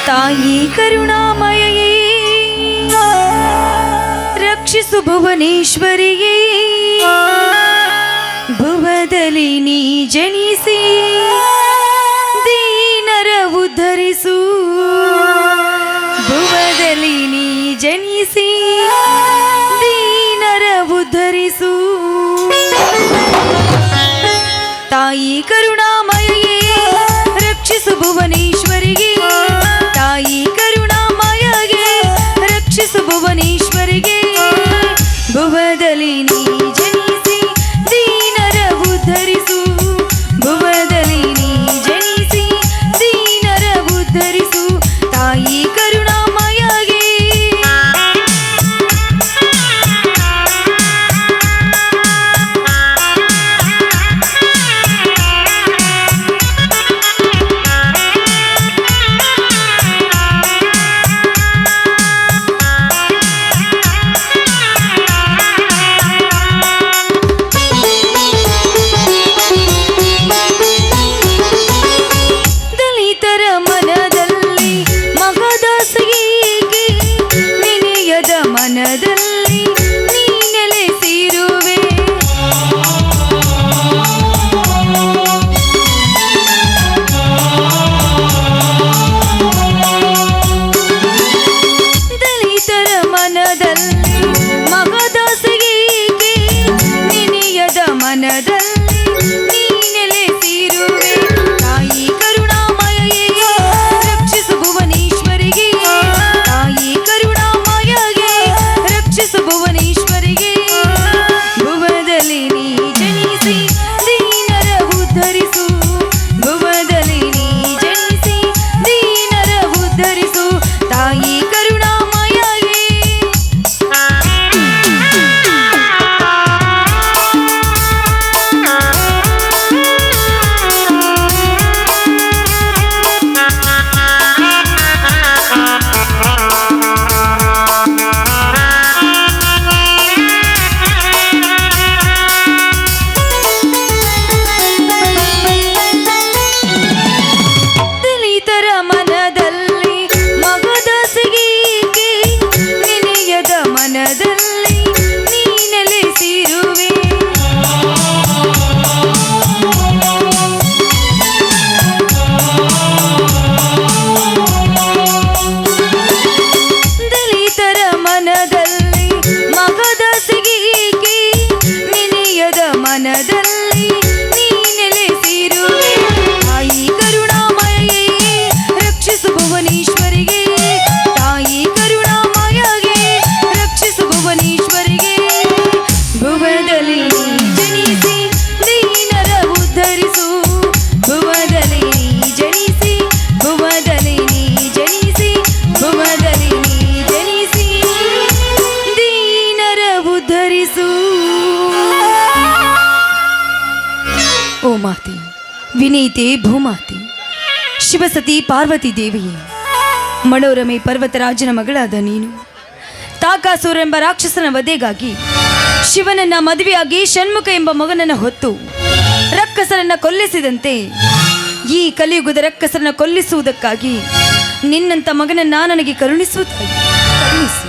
ತಾಯಿ ಕರುಣಾಮಯೇ ರಕ್ಷಿಸು ಭುವನೇಶ್ವರಿಯೇ, ಭುವದಲ್ಲಿ ನೀ ಜನಿಸಿ ದೀನರ ಉದ್ಧರಿಸು, ಭುವದಲ್ಲಿ ನೀ ಜನಿಸಿ ದೀನರ ಉದ್ಧರಿಸು. ತಾಯಿ ಕರುಣಾಮಯೇ ರಕ್ಷಿಸು ಭುವನೇಶ್ವರಿಗೆ, ತಾಯಿ ಕರುಣಾಮಯಗೆ ರಕ್ಷಿಸು ಭುವನೇಶ್ವರಿಗೆ, ಭುವದಲ್ಲಿ ನೀ ಜನಿಸಿ ದೀನರ ಉದ್ಧರಿಸು, ಭುವದಲ್ಲಿ ನೀ ಜನಿಸಿ ದೀನರ ಉದ್ಧರಿಸು. ತಾಯಿ ಕರುಣಾಮಯಗೆ ಮನದಲ್ಲಿ ನೀ ನೆಲೆಸಿರುವೆ, ದಲಿತರ ಮನದಲ್ಲಿ ಮಗದಾಸೆಗೆ ನಿನೆಯದ ಮನದಲ್ಲಿ ನೀ ನೆಲೆಸಿರುವೆ. ತಾಯಿ ಕರುಣಾಮಯೇ ರಕ್ಷಿಸು ಭುವನೇಶ್ವರಿಗೆ, ತಾಯಿ ಕರುಣಾಮಯಗೆ ರಕ್ಷಿಸು ಭುವನೇಶ್ವರಿಗೆ, ಭುವದಲ್ಲಿ ನೀ ಜನಿಸಿ ದೀನರ ಉದ್ಧರಿಸು, ಭುವದಲ್ಲಿ ನೀ ಜನಿಸಿ ದೀನರ ಉದ್ಧರಿಸು. ತಾಯಿ ಕರುಣಾಮಯಗೆ ದಲಿತರ ಮನದಲ್ಲಿ ಮಗದಾಸೆಗೆ ನಿನೆಯದ ಮನದಲ್ಲಿ ನೀ ನೆಲೆಸಿರುವೆ, ದಲಿತರ ಮನದಲ್ಲಿ ಮಗದಾಸೆಗೆ ನಿನೆಯದ ಮನದಲ್ಲಿ ನೀ ನೆಲೆಸಿರುವೆ. ತಾಯಿ ಕರುಣಾಮಯೇ ರಕ್ಷಿಸು ಭುವನೇಶ್ವರಿಗೆ, ತಾಯಿ ಕರುಣಾಮಯಗೆ ರಕ್ಷಿಸು ಭುವನೇಶ್ವರಿಗೆ, ಭುವದಲ್ಲಿ ನೀ ಜನಿಸಿ ದೀನರ ಉದ್ಧರಿಸು, ಭುವದಲ್ಲಿ ನೀ ಜನಿಸಿ, ಭುವದಲ್ಲಿ ನೀ ಜನಿಸಿ, ಭುವದಲ್ಲಿ ನೀ ಜನಿಸಿ ದೀನರ ಉದ್ಧರಿಸು. ಓ ಮಾತೆ, ವಿನೀತೆ ಭೂಮಾತೆ, ಶಿವಸತಿ ಪಾರ್ವತಿ ದೇವಿಯೇ, ಮನೋರಮೆ ಪರ್ವತರಾಜನ ಮಗಳಾದ ನೀನು ತಾಕಾಸುರ ಎಂಬ ರಾಕ್ಷಸನ ವಧೆಗಾಗಿ ಶಿವನನ್ನ ಮದುವೆಯಾಗಿ ಷಣ್ಮುಖ ಎಂಬ ಮಗನನ್ನು ಹೊತ್ತು ರಕ್ಕಸರನ್ನ ಕೊಲ್ಲಿಸಿದಂತೆ ಈ ಕಲಿಯುಗದ ರಕ್ಕಸರನ್ನ ಕೊಲ್ಲಿಸುವುದಕ್ಕಾಗಿ ನಿನ್ನಂತ ಮಗನನ್ನ ನನಗೆ ಕರುಣಿಸುತ್ತಾಯಿ, ಕರುಣಿಸು.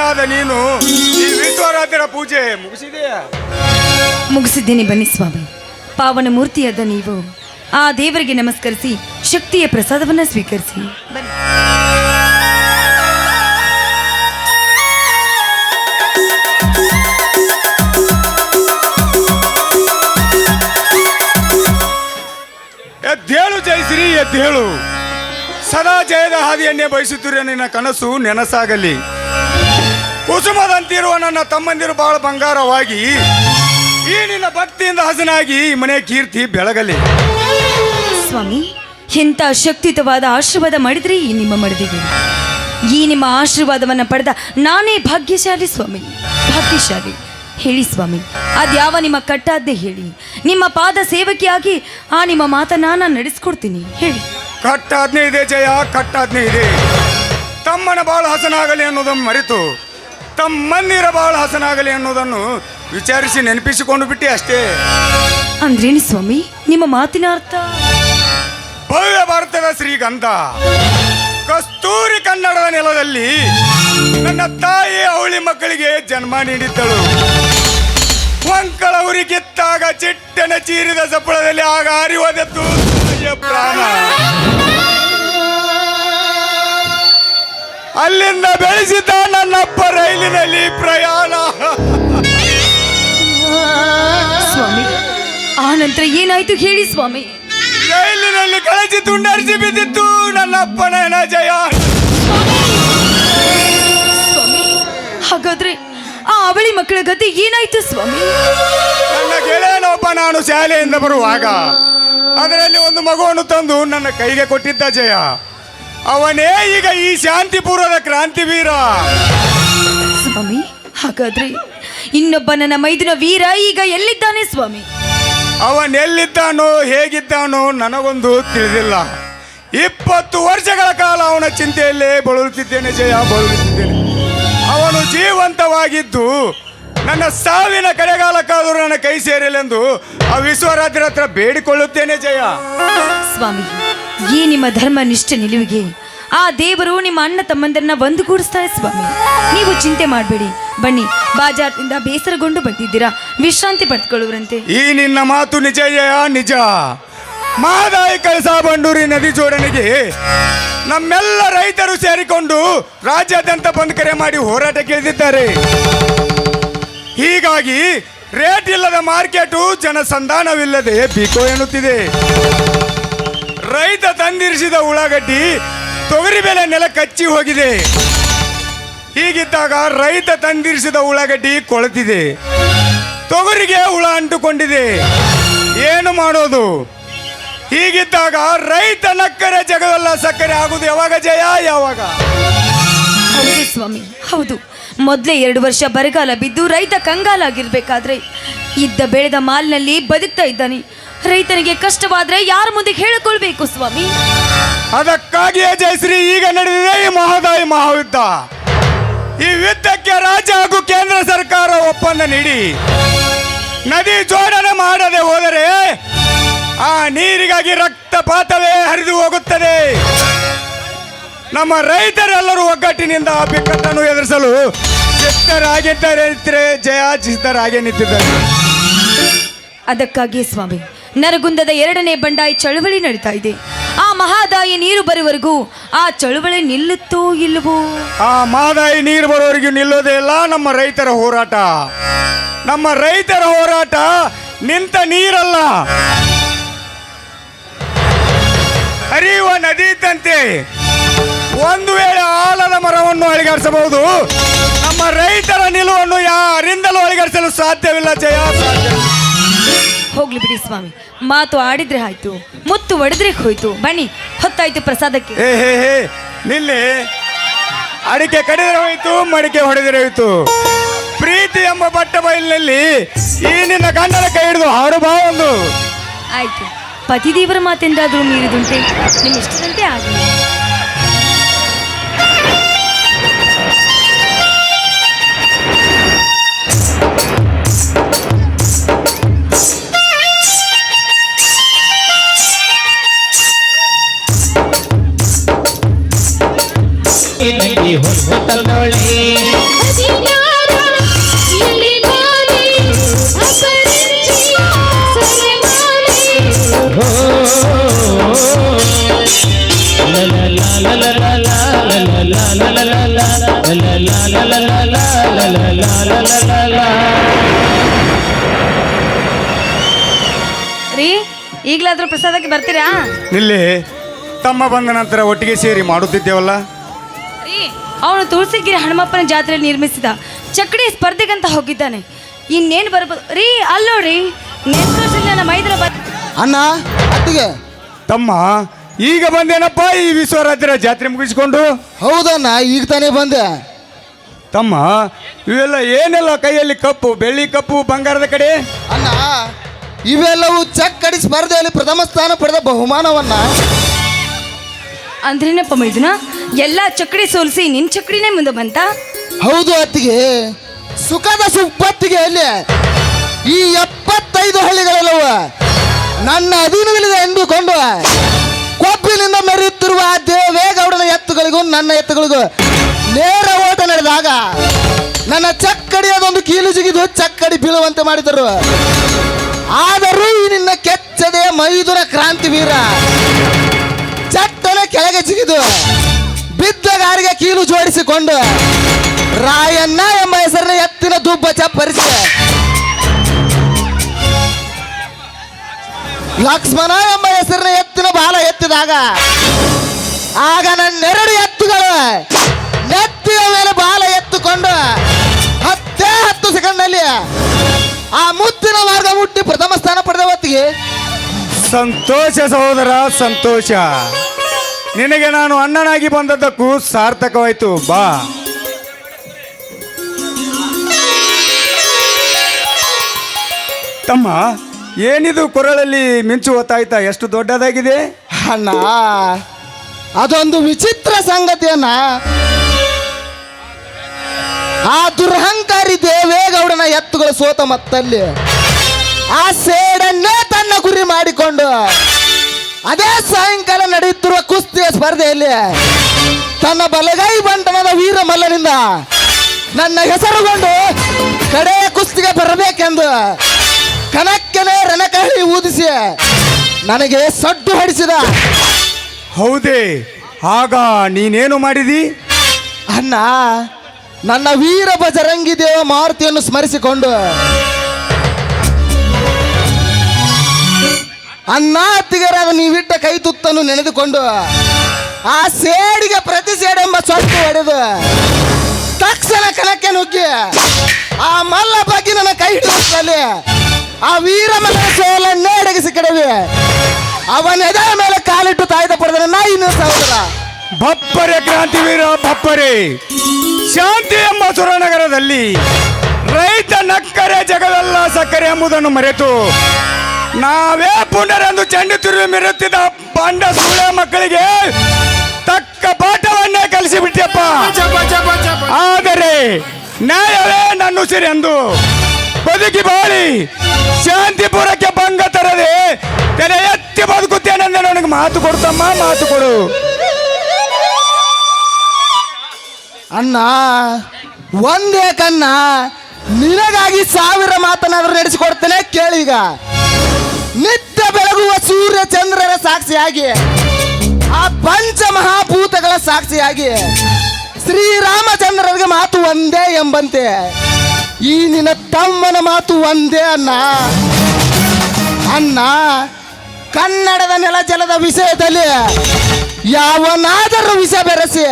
ತಾಯಿಯಾದ ನೀನು ಈ ವಿಶ್ವರಾತ್ರಿಯ ಪೂಜೆ ಮುಗಿಸಿದೆಯಾ? ಮುಗಿಸಿದ್ದೇನೆ. ಬನ್ನಿ ಸ್ವಾಮಿ. ಪಾವನ ಮೂರ್ತಿಯಾದ ನೀವು ಆ ದೇವರಿಗೆ ನಮಸ್ಕರಿಸಿ ಶಕ್ತಿಯ ಪ್ರಸಾದವನ್ನು ಸ್ವೀಕರಿಸಿ. ಬನ್ನಿ. ಎದ್ದೇಳು ಜಯಶ್ರೀ, ಎದ್ದೇಳು. ಸದಾ ಜಯದ ಹಾದಿಯನ್ನೇ ಬಯಸುತ್ತಿರುವ ನಿನ್ನ ಕನಸು ನೆನಸಾಗಲಿ. ಕುಸುಮದಂತಿರುವ ನನ್ನ ತಮ್ಮಂದಿರು ಬಾಳ ಬಂಗಾರವಾಗಿ ಈ ನಿನ್ನ ಭಕ್ತಿಯಿಂದ ಹಸನಾಗಿ ಈ ಮನೆ ಕೀರ್ತಿ ಬೆಳಗಲಿ. ಸ್ವಾಮಿ, ಎಂಥ ಶಕ್ತಿಯುತವಾದ ಆಶೀರ್ವಾದ ಮಾಡಿದ್ರಿ ಈ ನಿಮ್ಮ ಮಡದಿಗೆ. ಈ ನಿಮ್ಮ ಆಶೀರ್ವಾದವನ್ನು ಪಡೆದ ನಾನೇ ಭಾಗ್ಯಶಾಲಿ ಸ್ವಾಮಿ, ಭಾಗ್ಯಶಾಲಿ. ಹೇಳಿ ಸ್ವಾಮಿ, ಅದ್ಯಾವ ನಿಮ್ಮ ಕಟ್ಟಾದ್ದೇ ಹೇಳಿ. ನಿಮ್ಮ ಪಾದ ಸೇವಕಿಯಾಗಿ ಆ ನಿಮ್ಮ ಮಾತನ್ನ ನಾನು ನಡೆಸ್ಕೊಡ್ತೀನಿ. ಹೇಳಿ. ಕಟ್ಟಾಜ್ಞೆ ಇದೆ ಜಯ, ಕಟ್ಟಾಜ್ಞೆ ಇದೆ. ತಮ್ಮನ ಬಾಳ ಹಸನಾಗಲಿ ಅನ್ನೋದನ್ನು ಮರೆತು ತಮ್ಮಂದಿರ ಬಾಳ ಹಸನಾಗಲಿ ಅನ್ನೋದನ್ನು ವಿಚಾರಿಸಿ ನೆನಪಿಸಿಕೊಂಡು ಬಿಟ್ಟೆ ಅಷ್ಟೇ. ಅಂದ್ರೇನು ಸ್ವಾಮಿ ನಿಮ್ಮ ಮಾತಿನ ಅರ್ಥ? ಭವ್ಯ ಭಾರತದ ಶ್ರೀಗಂಧ ಕಸ್ತೂರಿ ಕನ್ನಡದ ನೆಲದಲ್ಲಿ ನನ್ನ ತಾಯಿ ಅವಳಿ ಮಕ್ಕಳಿಗೆ ಜನ್ಮ ನೀಡಿದ್ದಳು. ವಂಕಳ ಉರಿ ಕಿತ್ತಾಗ ಚಿಟ್ಟನ ಚೀರಿದ ಸಪ್ಪಳದಲ್ಲಿ ಆಗ ಅರಿವದೆತ್ತು ಪ್ರಾಣ. ಅಲ್ಲಿಂದ ಬೆಳೆಸಿದ್ದ ನನ್ನಪ್ಪ ರೈಲಿನಲ್ಲಿ ಪ್ರಯಾಣ. ಸ್ವಾಮಿ, ಆ ನಂತರ ಏನಾಯ್ತು ಹೇಳಿ ಸ್ವಾಮಿ. ರೈಲಿನಲ್ಲಿ ಕಳಚಿ ತುಂಡರಿಸಿ ಬಿದ್ದಿತ್ತು ನನ್ನಪ್ಪನ ಜಯ. ಸ್ವಾಮಿ, ಹಾಗಾದ್ರೆ ಆ ಅವಳಿ ಮಕ್ಕಳ ಗತಿ ಏನಾಯ್ತು ಸ್ವಾಮಿ? ನನ್ನ ಗೆಳೆಯನೊಬ್ಬ ನಾನು ಶಾಲೆಯಿಂದ ಬರುವಾಗ ಅದರಲ್ಲಿ ಒಂದು ಮಗುವನ್ನು ತಂದು ನನ್ನ ಕೈಗೆ ಕೊಟ್ಟಿದ್ದ ಜಯ. ಅವನೇ ಈಗ ಈ ಶಾಂತಿಪುರದ ಕ್ರಾಂತಿವೀರ. ಸ್ವಾಮಿ, ಹಾಗಾದ್ರೆ ಇನ್ನೊಬ್ಬ ನನ್ನ ಮೈದಿನ ವೀರ ಈಗ ಎಲ್ಲಿದ್ದಾನೆ ಸ್ವಾಮಿ? ಅವನೆಲ್ಲಿದ್ದಾನೋ ಹೇಗಿದ್ದಾನೋ ನನಗೊಂದು ತಿಳಿದಿಲ್ಲ. 20 ವರ್ಷಗಳ ಕಾಲ ಅವನ ಚಿಂತೆಯಲ್ಲೇ ಬಳಲುತ್ತಿದ್ದೇನೆ ಜಯ, ಬಳಲುತ್ತಿದ್ದೇನೆ. ಅವನು ಜೀವಂತವಾಗಿದ್ದು ನನ್ನ ಸಾವಿನ ಕಡೆಗಾಲಕ್ಕಾದರೂ ನನ್ನ ಕೈ ಸೇರಲೆಂದು ಆ ವಿಶ್ವರಾತ್ರಿ ಹತ್ರ ಬೇಡಿಕೊಳ್ಳುತ್ತೇನೆ ಜಯ. ಸ್ವಾಮಿ, ಈ ನಿಮ್ಮ ಧರ್ಮ ನಿಷ್ಠ ನಿಲುವಿಗೆ ಆ ದೇವರು ನಿಮ್ಮ ಅಣ್ಣ ತಮ್ಮಂದರನ್ನ ಒಂದುಗೂಡಿಸ್ತಾರೆ ಸ್ವಾಮಿ. ನೀವು ಚಿಂತೆ ಮಾಡಬೇಡಿ. ಬನ್ನಿ, ಬಾಜಾರ್ನಿಂದ ಬೇಸರಗೊಂಡು ಬಂದಿದ್ದೀರಾ, ವಿಶ್ರಾಂತಿ ಪಡೆದುಕೊಳ್ಳುವರಂತೆ. ಈ ನಿನ್ನ ಮಾತು ನಿಜ ಜಯ, ನಿಜ. ಮಹದಾಯಿ ಕಳಸಾ ಬಂಡೂರಿ ನದಿ ಜೋಡಣೆಗೆ ನಮ್ಮೆಲ್ಲ ರೈತರು ಸೇರಿಕೊಂಡು ರಾಜ್ಯಾದ್ಯಂತ ಬಂದ್ ಕರೆ ಮಾಡಿ ಹೋರಾಟಕ್ಕೆ ಇಳಿದಿದ್ದಾರೆ. ಹೀಗಾಗಿ ರೇಟ್ ಇಲ್ಲದ ಮಾರ್ಕೆಟು ಜನಸಂಧಾನವಿಲ್ಲದೆ ಬಿಕೋ ಎನ್ನುತ್ತಿದೆ. ರೈತ ತಂದಿರಿಸಿದ ಉಳ್ಳಾಗಡ್ಡಿ ತೊಗರಿ ಬೆಲೆ ನೆಲ ಕಚ್ಚಿ ಹೋಗಿದೆ. ಹೀಗಿದ್ದಾಗ ರೈತ ತಂದಿರಿಸಿದ ಉಳ್ಳಾಗಡ್ಡಿ ಕೊಳೆತಿದೆ, ತೊಗರಿಗೆ ಹುಳ ಅಂಟುಕೊಂಡಿದೆ. ಏನು ಮಾಡೋದು? ಹೀಗಿದ್ದಾಗ ರೈತ ನಕ್ಕರೆ ಜಗವೆಲ್ಲ ಸಕ್ಕರೆ ಆಗುದು ಯಾವಾಗ ಜಯ, ಯಾವಾಗ? ಹೌದು ಸ್ವಾಮಿ, ಹೌದು. ಮೊದಲೇ 2 ವರ್ಷ ಬರಗಾಲ ಬಿದ್ದು ರೈತ ಕಂಗಾಲಾಗಿರ್ಬೇಕಾದ್ರೆ ಇದ್ದ ಬೆಳೆದ ಮಾಲಿನಲ್ಲಿ ಬದುಕ್ತಾ ಇದ್ದಾನೆ. ರೈತನಿಗೆ ಕಷ್ಟವಾದ್ರೆ ಯಾರ ಮುಂದೆ ಹೇಳಿಕೊಳ್ಬೇಕು ಸ್ವಾಮಿ? ಅದಕ್ಕಾಗಿಯೇ ಜಯಶ್ರೀ ಈಗ ನಡೆದಿದೆ ಈ ಮಹದಾಯಿ ಮಹಾಯುದ್ಧ. ಈ ಯುದ್ಧಕ್ಕೆ ರಾಜ್ಯ ಹಾಗೂ ಕೇಂದ್ರ ಸರ್ಕಾರ ಒಪ್ಪಂದ ನೀಡಿ ನದಿ ಜೋಡಣೆ ಮಾಡದೆ ಹೋದರೆ ಆ ನೀರಿಗಾಗಿ ರಕ್ತಪಾತವೇ ಹರಿದು ಹೋಗುತ್ತದೆ. ನಮ್ಮ ರೈತರೆಲ್ಲರೂ ಒಗ್ಗಟ್ಟಿನಿಂದ ಆ ಬಿಕ್ಕಟ್ಟನ್ನು ಎದುರಿಸಲು ಸಿದ್ಧರಾಗಿದ್ದಾರೆ. ಜಯ, ಸಿದ್ಧರಾಗಿ ನಿಂತಿದ್ದಾರೆ. ಅದಕ್ಕಾಗಿ ಸ್ವಾಮಿ, ನರಗುಂದದ 2ನೇ ಬಂಡಾಯಿ ಚಳುವಳಿ ನಡೀತಾ ಇದೆ. ಆ ಮಹಾದಾಯಿ ನೀರು ಬರುವವರೆಗೂ ಆ ಚಳುವಳಿ ನಿಲ್ಲುತ್ತೋ ಇಲ್ಲವೋ? ಆ ಮಹದಾಯಿ ನೀರು ಬರೋವರೆಗೂ ನಿಲ್ಲೋದೇ ಇಲ್ಲ ನಮ್ಮ ರೈತರ ಹೋರಾಟ. ನಮ್ಮ ರೈತರ ಹೋರಾಟ ನಿಂತ ನೀರಲ್ಲ, ಹರಿಯುವ ನದಿ ಇದ್ದಂತೆ. ಒಂದು ವೇಳೆ ಆಲದ ಮರವನ್ನು ಅಳಿಗಾಡಿಸಬಹುದು, ನಮ್ಮ ರೈತರ ನಿಲುವನ್ನು ಯಾರಿಂದಲೂ ಅಳಿಗಾಡಿಸಲು ಸಾಧ್ಯವಿಲ್ಲ ಜಯ, ಸಾಧ್ಯ. ಹೋಗ್ಲಿ ಬಿಡಿ ಸ್ವಾಮಿ, ಮಾತು ಆಡಿದ್ರೆ ಆಯ್ತು, ಮುತ್ತು ಒಡೆದ್ರೆ ಹೋಯ್ತು. ಬನ್ನಿ, ಹೊತ್ತಾಯ್ತು ಪ್ರಸಾದಕ್ಕೆ. ಹೇ ನಿಲ್ಲಿ. ಅಡಿಕೆ ಕಡಿದರೆ ಹೋಯ್ತು, ಮಡಿಕೆ ಹೊಡೆದರೆ ಹೋಯ್ತು. ಪ್ರೀತಿ ಎಂಬ ಬಟ್ಟ ಬಯಲಿನಲ್ಲಿ ಈ ನಿನ್ನ ಗಂಡನ ಕೈ ಹಿಡಿದು ಹಾಡು ಬಾ ಒಂದು. ಆಯ್ತು, ಪತಿದೇವರ ಮಾತೆಂದಾದ್ರೂ ಮೀರಿದುಂಟೆ? ನಿಮ್ಮ ಇಷ್ಟದಂತೆ ಆಗಲಿ. ಹೋಟೆಲ್ ರೀ ಈಗಲಾದ್ರೂ ಪ್ರಸಾದಕ್ಕೆ ಬರ್ತೀರಾ? ಇಲ್ಲಿ ತಮ್ಮ ಬಂದ ನಂತರ ಒಟ್ಟಿಗೆ ಸೇರಿ ಮಾಡುತ್ತಿದ್ದೇವಲ್ಲ. ರೀ ಅವನು ತುಳಸಿಗಿರಿ ಹನುಮಪ್ಪನ ಜಾತ್ರೆಯಲ್ಲಿ ನಿರ್ಮಿಸಿದ ಚಕ್ಕಡಿ ಸ್ಪರ್ಧೆಗಂತ ಹೋಗಿದ್ದಾನೆ. ಇನ್ನೇನು ಬರ್ಬೋದು ರೀ? ಅಲ್ಲೋಡ್ರಿ ನನ್ನ ಮೈದ್ರ ಅಣ್ಣ ಅತ್ತಿಗೆ. ತಮ್ಮ ಈಗ ಬಂದೇನಪ್ಪ ಈ ವಿಶ್ವರಾತ್ರಿ ಜಾತ್ರೆ ಮುಗಿಸ್ಕೊಂಡು? ಹೌದಣ್ಣ, ಈಗ ತಾನೇ ಬಂದೆ. ತಮ್ಮ ಇವೆಲ್ಲ ಏನೆಲ್ಲ ಕೈಯಲ್ಲಿ ಕಪ್ಪು, ಬೆಳ್ಳಿ ಕಪ್ಪು, ಬಂಗಾರದ ಕಡೆ? ಅಣ್ಣ ಇವೆಲ್ಲವೂ ಚಕ್ಕಡಿ ಸ್ಪರ್ಧೆಯಲ್ಲಿ ಪ್ರಥಮ ಸ್ಥಾನ ಪಡೆದ ಬಹುಮಾನವನ್ನ. ಅಂದ್ರೇನಪ್ಪ ಮೈದುನ, ಎಲ್ಲ ಚಕ್ಕಡಿ ಸೋಲಿಸಿ ನಿನ್ ಚಕ್ಕಡಿನೇ ಮುಂದೆ ಬಂತ? ಹೌದು ಅತ್ತಿಗೆ, ಸುಖದ ಸುಪ್ಪತ್ತಿಗೆಯಲ್ಲಿ ಈ 75 ಹಳ್ಳಿಗಳೆಲ್ಲವ ನನ್ನ ಅಧೀನದಲ್ಲಿದೆ ಎಂದುಕೊಂಡು ಕೊಬ್ಬಿನಿಂದ ಮೆರೆಯುತ್ತಿರುವ ದೇವೇಗೌಡನ ಎತ್ತುಗಳಿಗೂ ನನ್ನ ಎತ್ತುಗಳಿಗೂ ನೇರ ಓಟ ನಡೆದಾಗ ನನ್ನ ಚಕ್ಕಡಿ ಅದೊಂದು ಕೀಲು ಜಿಗಿದು ಚಕ್ಕಡಿ ಬೀಳುವಂತೆ ಮಾಡಿದರು. ಆದರೂ ಈ ನಿನ್ನ ಕೆಚ್ಚದೆಯ ಮೈದುನ ಕ್ರಾಂತಿ ವೀರ ಚಟ್ಟನೆ ಕೆಳಗೆ ಜಿಗಿದು ಬಿದ್ದಗಾರಿಗೆ ಕೀಲು ಜೋಡಿಸಿಕೊಂಡು ರಾಯಣ್ಣ ಎಂಬ ಹೆಸರಿನ ಎತ್ತಿನ ದುಬ್ಬ ಚಪ್ಪರಿಸಿ ಲಕ್ಷ್ಮಣ ಎಂಬ ಹೆಸರಿನ ಎತ್ತಿನ ಬಾಲ ಎತ್ತಿದಾಗ ಆಗ ನನ್ನೆರಡು ಎತ್ತುಗಳು ನೆತ್ತಿನ ಮೇಲೆ ಬಾಲ ಎತ್ತುಕೊಂಡು 10 ಸೆಕೆಂಡ್ನಲ್ಲಿ ಆ ಮುತ್ತಿನ ಮಾರ್ಗ ಮುಟ್ಟಿ ಪ್ರಥಮ ಸ್ಥಾನ ಪಡೆದ ಹೊತ್ತಿಗೆ ಸಂತೋಷ ಸಹೋದರ, ಸಂತೋಷ. ನಿನಗೆ ನಾನು ಅಣ್ಣನಾಗಿ ಬಂದದ್ದಕ್ಕೂ ಸಾರ್ಥಕವಾಯಿತು. ಬಾ. ತಮ್ಮ ಏನಿದು ಕೊರಳಲ್ಲಿ ಮಿಂಚು ಹೊತ್ತಾಯ್ತಾ? ಎಷ್ಟು ದೊಡ್ಡದಾಗಿದೆ ಅಣ್ಣ. ಅದೊಂದು ವಿಚಿತ್ರ ಸಂಗತಿಯನ್ನ ಆ ದುರಹಂಕಾರಿ ದೇವೇಗೌಡನ ಎತ್ತುಗಳು ಸೋತ ಮತ್ತಲ್ಲಿ ಆ ಸೇಡನ್ನೇ ತನ್ನ ಗುರಿ ಮಾಡಿಕೊಂಡು ಅದೇ ಸಾಯಂಕಾಲ ನಡೆಯುತ್ತಿರುವ ಕುಸ್ತಿಯ ಸ್ಪರ್ಧೆಯಲ್ಲಿ ತನ್ನ ಬಲಗೈ ಬಂಟನದ ವೀರ ಮಲ್ಲನಿಂದ ನನ್ನ ಹೆಸರುಗೊಂಡು ಕಡೆಯ ಕುಸ್ತಿಗೆ ಬರಬೇಕೆಂದು ಕನಕ್ಕನೆ ರಣಕಹಳಿ ಊದಿಸಿ ನನಗೆ ಸಡ್ಡು ಹೊಡಿಸಿದ. ಹೌದೇ? ಆಗ ನೀನೇನು ಮಾಡಿದಿ? ಅಣ್ಣ, ನನ್ನ ವೀರ ಬಜರಂಗಿ ದೇವ ಮಾರುತಿಯನ್ನು ಸ್ಮರಿಸಿಕೊಂಡು ಅಣ್ಣ ಅತ್ತಿಗರಾದ ನೀವಿಟ್ಟ ಕೈ ತುತ್ತನ್ನು ನೆನೆದುಕೊಂಡು ಆ ಸೇಡಿಗೆ ಪ್ರತಿ ಸೇಡೆಂಬ ಸೊಟ್ಟು ಹೊಡೆದು ತಕ್ಷಣ ಕಣಕ್ಕೆ ನುಗ್ಗಿ ಆ ಮಲ್ಲ ಬಗ್ಗೆ ನನ್ನ ಕೈ ಹಿಡಿಯುತ್ತಲ್ಲಿ ಆ ವೀರ ಮಲ್ಲ ಸೋಲನ್ನೇ ಅಡಗಿಸಿ ಕೆಡವಿ ಅವನ ಎದೆಯ ಮೇಲೆ ಕಾಲಿಟ್ಟು ತಾಯ್ದ ಪಡೆದ ಇನ್ನು ಸಹೋದರ. ಬಪ್ಪರೆ ಕ್ರಾಂತಿವೀರ ಬಪ್ಪರೆ. ಶಾಂತಿ ಎಂಬ ಸುರನಗರದಲ್ಲಿ ರೈತ ನಕ್ಕರೆ ಜಗವೆಲ್ಲ ಸಕ್ಕರೆ ಎಂಬುದನ್ನು ಮರೆತು ನಾವೇ ಪುನರೆಂದು ಚೆಂಡು ತಿರುಗಿ ಮೆರೆಯುತ್ತಿದ್ದ ಬಂಡ ಸುಳ್ಳ ಮಕ್ಕಳಿಗೆ ತಕ್ಕ ಪಾಠವನ್ನೇ ಕಲಿಸಿಬಿಟ್ಟಪ್ಪ. ಆದರೆ ನ್ಯಾಯವೇ ನನ್ನ ಉಸಿರೆಂದು ಬದುಕಿ ಬಾಳಿ ಶಾಂತಿಪುರಕ್ಕೆ ಭಂಗ ತರದೆ ತೆರೆ ಎತ್ತಿ ಬದುಕುತ್ತೇನೆಂದು ನನಗೆ ಮಾತು ಕೊಡ್ತಮ್ಮ, ಮಾತು ಕೊಡು. ಅಣ್ಣ ಒಂದೇ ಕಣ್ಣ, ನಿನಗಾಗಿ 1000 ಮಾತನಾದರೂ ನಡೆಸಿಕೊಡ್ತೇನೆ ಕೇಳೀಗ. ನಿತ್ಯ ಬೆಳಗುವ ಸೂರ್ಯ ಚಂದ್ರರ ಸಾಕ್ಷಿಯಾಗಿ ಆ ಪಂಚಮಹಾಭೂತಗಳ ಸಾಕ್ಷಿಯಾಗಿ ಶ್ರೀರಾಮಚಂದ್ರರಿಗೆ ಮಾತು ಒಂದೇ ಎಂಬಂತೆ ಈ ನಿನ್ನ ತಮ್ಮನ ಮಾತು ಒಂದೇ ಅಣ್ಣ. ಅಣ್ಣ, ಕನ್ನಡದ ನೆಲ ಜಲದ ವಿಷಯದಲ್ಲಿ ಯಾವನಾದರೂ ವಿಷ ಬೆರೆಸಿ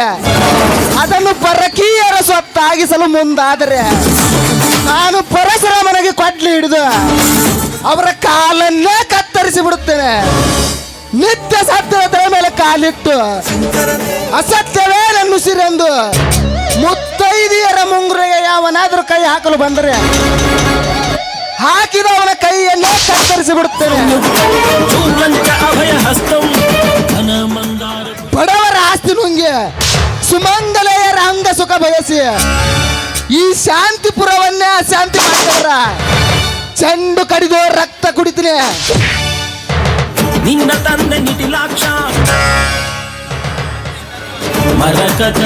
ಅದನ್ನು ಪರಕೀಯರ ಸ್ವತ್ತಾಗಿಸಲು ಮುಂದಾದರೆ ನಾನು ಪರಶುರಾಮನಿಗೆ ಕೊಡ್ಲಿ ಹಿಡಿದು ಅವರ ಕಾಲನ್ನೇ ಕತ್ತರಿಸಿ ಬಿಡುತ್ತೇನೆ. ನಿತ್ಯ ಸತ್ಯದ ತಲೆ ಮೇಲೆ ಕಾಲಿಟ್ಟು ಅಸತ್ಯವೇ ನನ್ನ ಉಸಿರೆಂದು ಮುತ್ತೈದಿಯರ ಮುಂಗುರಿಗೆ ಯಾವನಾದರೂ ಕೈ ಹಾಕಲು ಬಂದರೆ ಹಾಕಿದವನ ಕೈಯನ್ನೇ ಕತ್ತರಿಸಿ ಬಿಡುತ್ತೇನೆ. ಬಡವರ ಆಸ್ತಿ ನುಂಗಿ ಸುಮಂಗಲೆಯರ ಅಂಗ ಸುಖ ಬಯಸಿ ಈ ಶಾಂತಿಪುರವನ್ನೇ ಅಶಾಂತಿ ಮಾಡ್ತಾರ. ಚೆಂಡು ಕಡಿದು ರಕ್ತ ಕುಡಿತೀನಿ. ನಿನ್ನ ತಂದೆ ನಿಟಿಲಾಕ್ಷ ಮರಕದ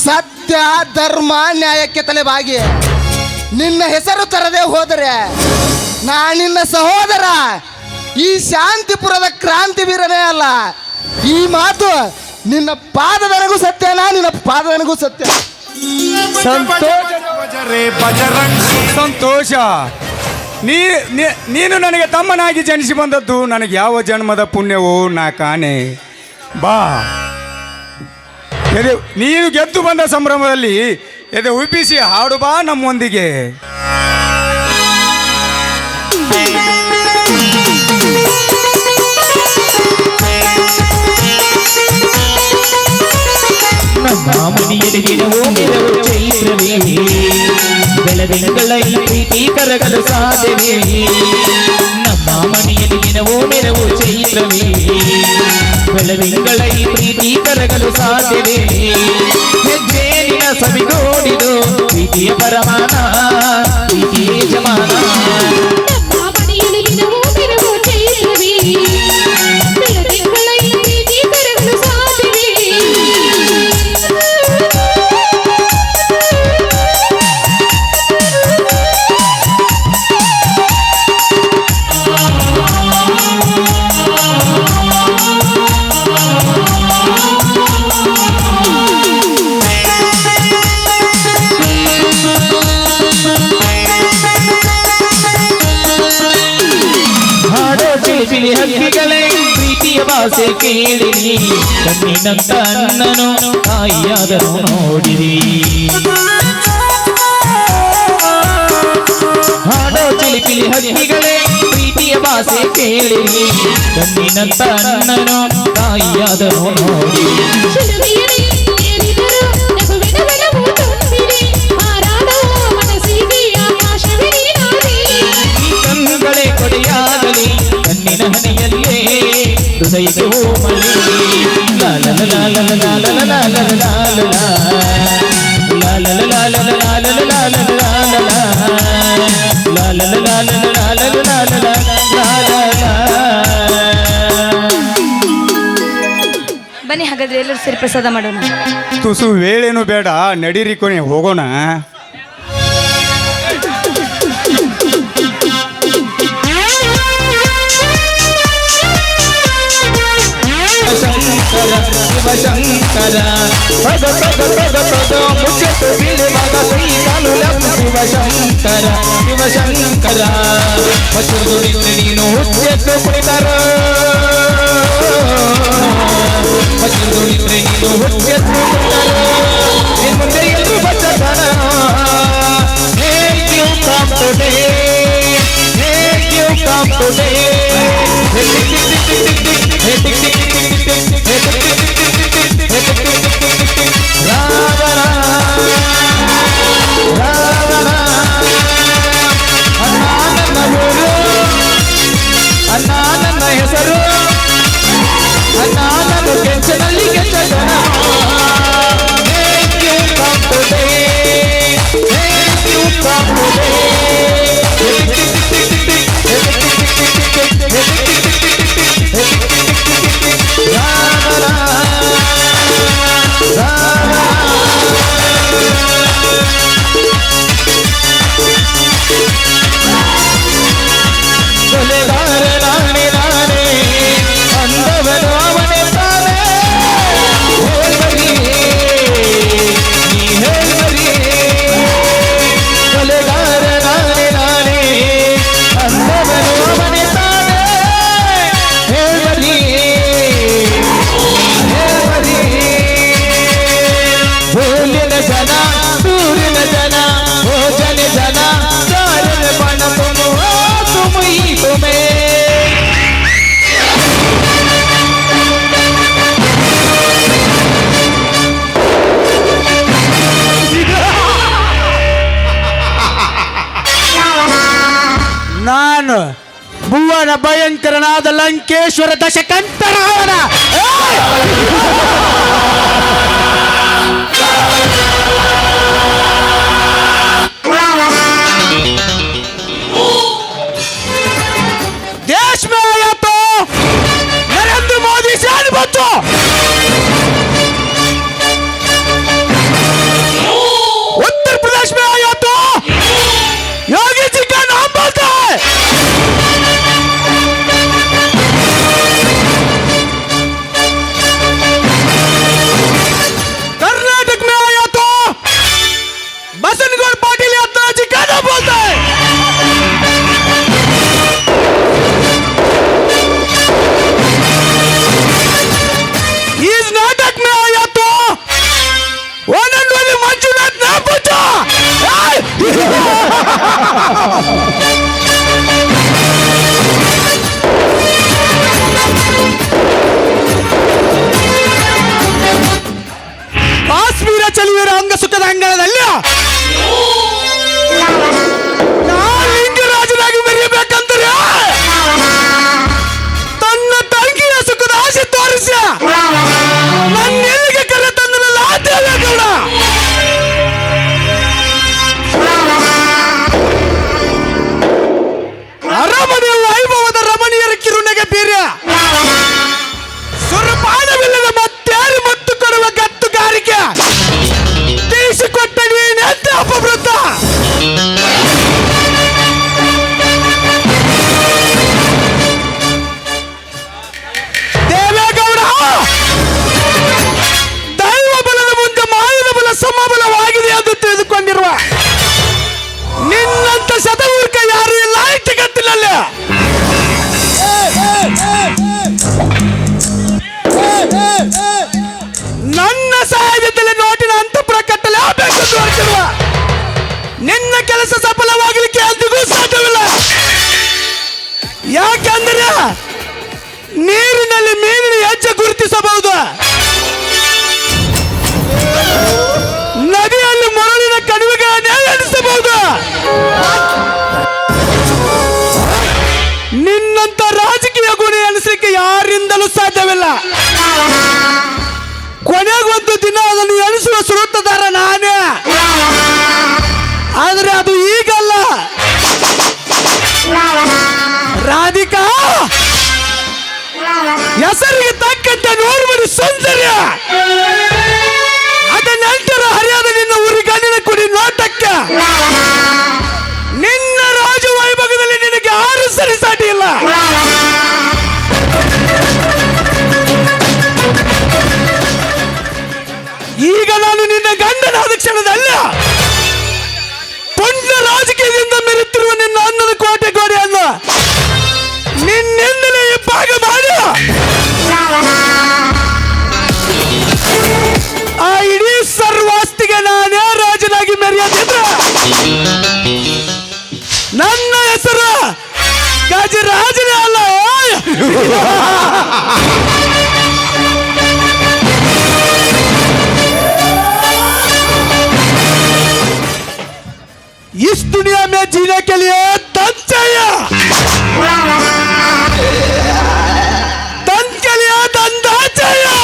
ಸತ್ಯ ಧರ್ಮ ನ್ಯಾಯಕ್ಕೆ ತಲೆಬಾಗಿ ನಿನ್ನ ಹೆಸರು ತರದೆ ಹೋದರೆ ನಾನಿನ್ನ ಸಹೋದರ ಈ ಶಾಂತಿಪುರದ ಕ್ರಾಂತಿ ವೀರನೇ ಅಲ್ಲ. ಈ ಮಾತು ನಿನ್ನ ಪಾದದನಗೂ ಸತ್ಯನಾ? ನಿನ್ನ ಪಾದದನಗೂ ಸತ್ಯ. ಸಂತೋಷ ಸಂತೋಷ. ನೀನು ನನಗೆ ತಮ್ಮನಾಗಿ ಜನಿಸಿ ಬಂದದ್ದು ನನಗೆ ಯಾವ ಜನ್ಮದ ಪುಣ್ಯವೋ ನಾ ಕಾಣೆ. ಬಾ, ನೀನು ಗೆದ್ದು ಬಂದ ಸಂಭ್ರಮದಲ್ಲಿ ಎದೆ ಉಬ್ಬಿಸಿ ಹಾಡು ಬಾ ನಮ್ಮೊಂದಿಗೆ. ಮನೆಯಲ್ಲಿ ದಿನವೂ ಮಿರವು ಚೈತ್ರವೇ, ಬೆಳದಿಂಗಳಲ್ಲಿ ಪ್ರೀತಿ ಕರಗಲು ಸಾಧ್ಯವೇ. ನಮ್ಮ ಮನೆಯಲ್ಲಿ ದಿನವೂ ಮಿರವು ಚೈತ್ರವೇ, ಬೆಳದಿಂಗಳಲ್ಲಿ ಪ್ರೀತಿ ಕರಗಲು ಸಾಧ್ಯವೇ. ಹೆಜ್ಜೆಯ ಸವಿಗೋಡಿದು ಪ್ರೀತಿಯ ಪರಮಾನ, ಪ್ರೀತಿಯ ಜಮಾನ. ಚಿಲಿ ಹಕ್ಕಿಗಳೇ ಪ್ರೀತಿಯ ಭಾಷೆ ಕೇಳಿರಿ, ಕಣ್ಣಿನಂತ ಅಣ್ಣನು ತಾಯಿಯಾದನು ನೋಡಿರಿ. ಹಾಡೋ ಚಿಲಿಪಿಲಿ ಹಕ್ಕಿಗಳೇ ಪ್ರೀತಿಯ ಭಾಷೆ ಕೇಳಿರಿ, ಕಣ್ಣಿನಂತ ಅಣ್ಣನು ತಾಯಿಯಾದನು ನೋಡಿರಿ. ಕಣ್ಣುಗಳೇ ಕೊಡೆಯಾಗಲಿ ಕಣ್ಣಿನ ಹಣೆಯಲ್ಲೇ ಹೃದಯಕ್ಕೆ ಹೋಮಲಿ. ಲಾಲ ಲಾಲ ಲಾಲ ಲಾಲ ಲಾಲ ಲಾಲ ಲಾಲ ಲಾಲ ಲಾಲ ಲಾಲ ಬನ್ನಿ, ಹಾಗಾದ್ರೆ ಎಲ್ಲರೂ ಸೇರಿ ಪ್ರಸಾದ ಮಾಡೋಣ. ತುಸು ವೇಳೇನು ಬೇಡ, ನಡೀರಿ ಕೊನೆ ಹೋಗೋಣ. ಶಿವಶಂಕರ ಪದ ಪದ ಪದ ಪದ ಮುಚ್ಚತ್ತು ಬಿಳಿ ಮಗ ಕೈಗಾಲು ಶಿವಶಂಕರ ಶಿವಶಂಕರ ಮಚ್ಚುದುರಿದ್ರೆ ನೀನು ಹುಚ್ಚೆತ್ತು ಕುಣಿತರ, ಮಚ್ಚುದುರಿದ್ರೆ ನೀನು ಹುಚ್ಚೆತ್ತು ಕುಣಿತರ. ನಿನ್ ಮುಂದೆ ಎಲ್ಲರೂ ಬಚ್ಚತನ. Make you come today, make you come today. Ravana Ravana ಅಣ್ಣ ನನ್ನ ಊರು, ಅಣ್ಣ ನನ್ನ ಹೆಸರು, ಅಣ್ಣ ನನ್ನ ಕೆಂಚನಲ್ಲಿ ಕೆಂಚತನ. Make you come today, make you come today. ನಾನು ಭುವನ ಭಯಂಕರನಾದ ಲಂಕೇಶ್ವರ ದಶಕಂಠ ರಾವಣ. देश में आया तो नरेंद्र मोदी से बच्चों उत्तर प्रदेश में आया तो योगी जी का नाम बोलता है. ರಣರಂಗಣದಲ್ಲಿ ನಾ ಲಿಂಗರಾಜನಾಗಿ ಮೆರೆಯಬೇಕಂದ್ರೆ ತನ್ನ ತಂಗಿಯ ಸುಖದ ಆಸೆ ತೋರಿಸ ನನ್ನೆಲ್ಲಿಗೆ ಕರೆ ತಂದನಲ್ಲ ಆ ದೇವೇಗೌಡ. ಅರಮನೆಯ ವೈಭವದ ರಮಣೀಯರ ಕಿರುನಗೆ ಬೀರ್ಯ ಸುರಪಾನವಿಲ್ಲದ ಮತ್ತೇರು ಮತ್ತು ಕೊಡುವ ಗತ್ತುಗಾರಿಕೆ ತಿಳಿಸಿಕೊಟ್ಟ ನೀನೆಂತ ಅಪವೃತ್ತ. ದೇವೇಗೌಡ, ದೈವ ಬಲದ ಮುಂದೆ ಮಾಯದ ಬಲ ಸಮಬಲವಾಗಿದೆ ಎಂದು ತಿಳಿದುಕೊಂಡಿರುವ ನಿನ್ನಂತ ಶತಮೂರ್ಖ ಯಾರು ಇಲ್ಲ ಈ ಜಗತ್ತಿನಲ್ಲಿ. ನನ್ನ ಸಹಾಯದಲ್ಲಿ ನೋಟಿನ ಅಂತಃಪುರ ಕಟ್ಟಲೇಬೇಕೆಂದು ಹೊರಟಿರುವ ನಿನ್ನ ಕೆಲಸ ಸಫಲವಾಗಲಿಕ್ಕೆ ಎಂದಿಗೂ ಸಾಧ್ಯವಿಲ್ಲ. ಯಾಕೆಂದರೆ ನೀರಿನಲ್ಲಿ ಮೀನಿನ ಹೆಜ್ಜೆ ಗುರುತಿಸಬಹುದು, ನದಿಯಲ್ಲಿ ಮರಳಿನ ಕಣಿವೆಗಳನ್ನೇ ಎಣಿಸಬಹುದು. ನಿನ್ನಂತ ರಾಜಕೀಯ ಗುಣ ಎಣಿಸಲಿಕ್ಕೆ ಯಾರಿಂದಲೂ ಸಾಧ್ಯವಿಲ್ಲ. ಕೊನೆಗೊಂದು ದಿನ ಅದನ್ನು ಎಣಿಸುವ ಸೂತ್ರಧಾರ ನಾನೇ. ಆದರೆ ಅದು ಈಗಲ್ಲ. ರಾಧಿಕಾ, ಹೆಸರಿಗೆ ತಕ್ಕಂತೆ ನೋಡುವಡಿ ಸೌಂದರ್ಯ, ಅದನ್ನೆಂಟರ ಹರಿಯಾದ ನಿನ್ನ ಊರಿಗಣ್ಣಿನ ಕುಡಿ ನೋಟಕ್ಕೆ ನಿನ್ನ ರಾಜ ವೈಭವದಲ್ಲಿ ನಿನಗೆ ಯಾರು ಸರಿಸಾಟಿ ಇಲ್ಲ. ಈಗ ನಾನು ನಿನ್ನ ಗಂಡನಾದ ಕ್ಷಣದಲ್ಲ ಪುಣ್ಯ ರಾಜಕೀಯದಿಂದ ಮೆರೆತಿರುವ ನಿನ್ನ ಅನ್ನದ ಕೋಟೆ ಗೋಡೆಯನ್ನು ನಿನ್ನಿಂದಲೇ ಈ ಭಾಗ ಮಾಡಿ ಆ ಇಡೀ ಸರ್ವಾಸ್ತಿಗೆ ನಾನೇ ರಾಜನಾಗಿ ಮೆರೆಯದಿದ್ರೆ ನನ್ನ ಹೆಸರು ಗಜರಾಜನೇ ಅಲ್ಲ. इस दुनिया में जीने के लिए धन चाहिए, धन के लिए धंधा चाहिए.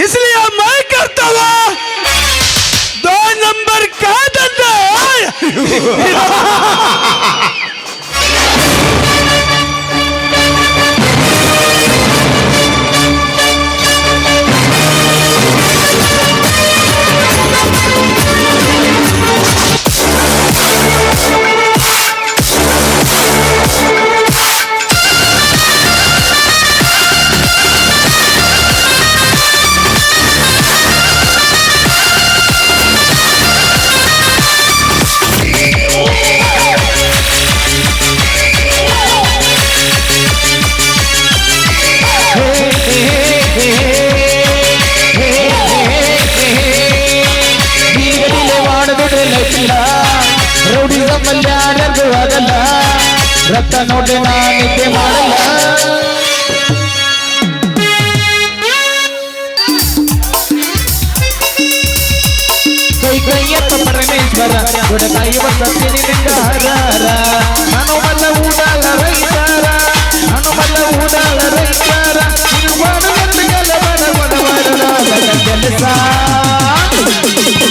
इसलिए मैं करता हुआ 2 नंबर का धंधा. ರಕ್ತ ನೋಡಿ ನಾನಿದ್ದೆ ಮಾಡಲ್ಲ. ಕೈ ಕೈಯಪ್ಪ ಪರಮೇಶ್ವರ ಗುಡಕಾಯಿ ಬರ್ತೀನಿ ನಿಂದ ಹರಾರ. ನಾನು ಮಲ್ಲ ಊಡಾಲ ರೈತಾರ, ನಾನು ಮಲ್ಲ ಊಡಾಲ ರೈತಾರ. ಇದು ಮಾಡುವಂತ ಕೆಲಸ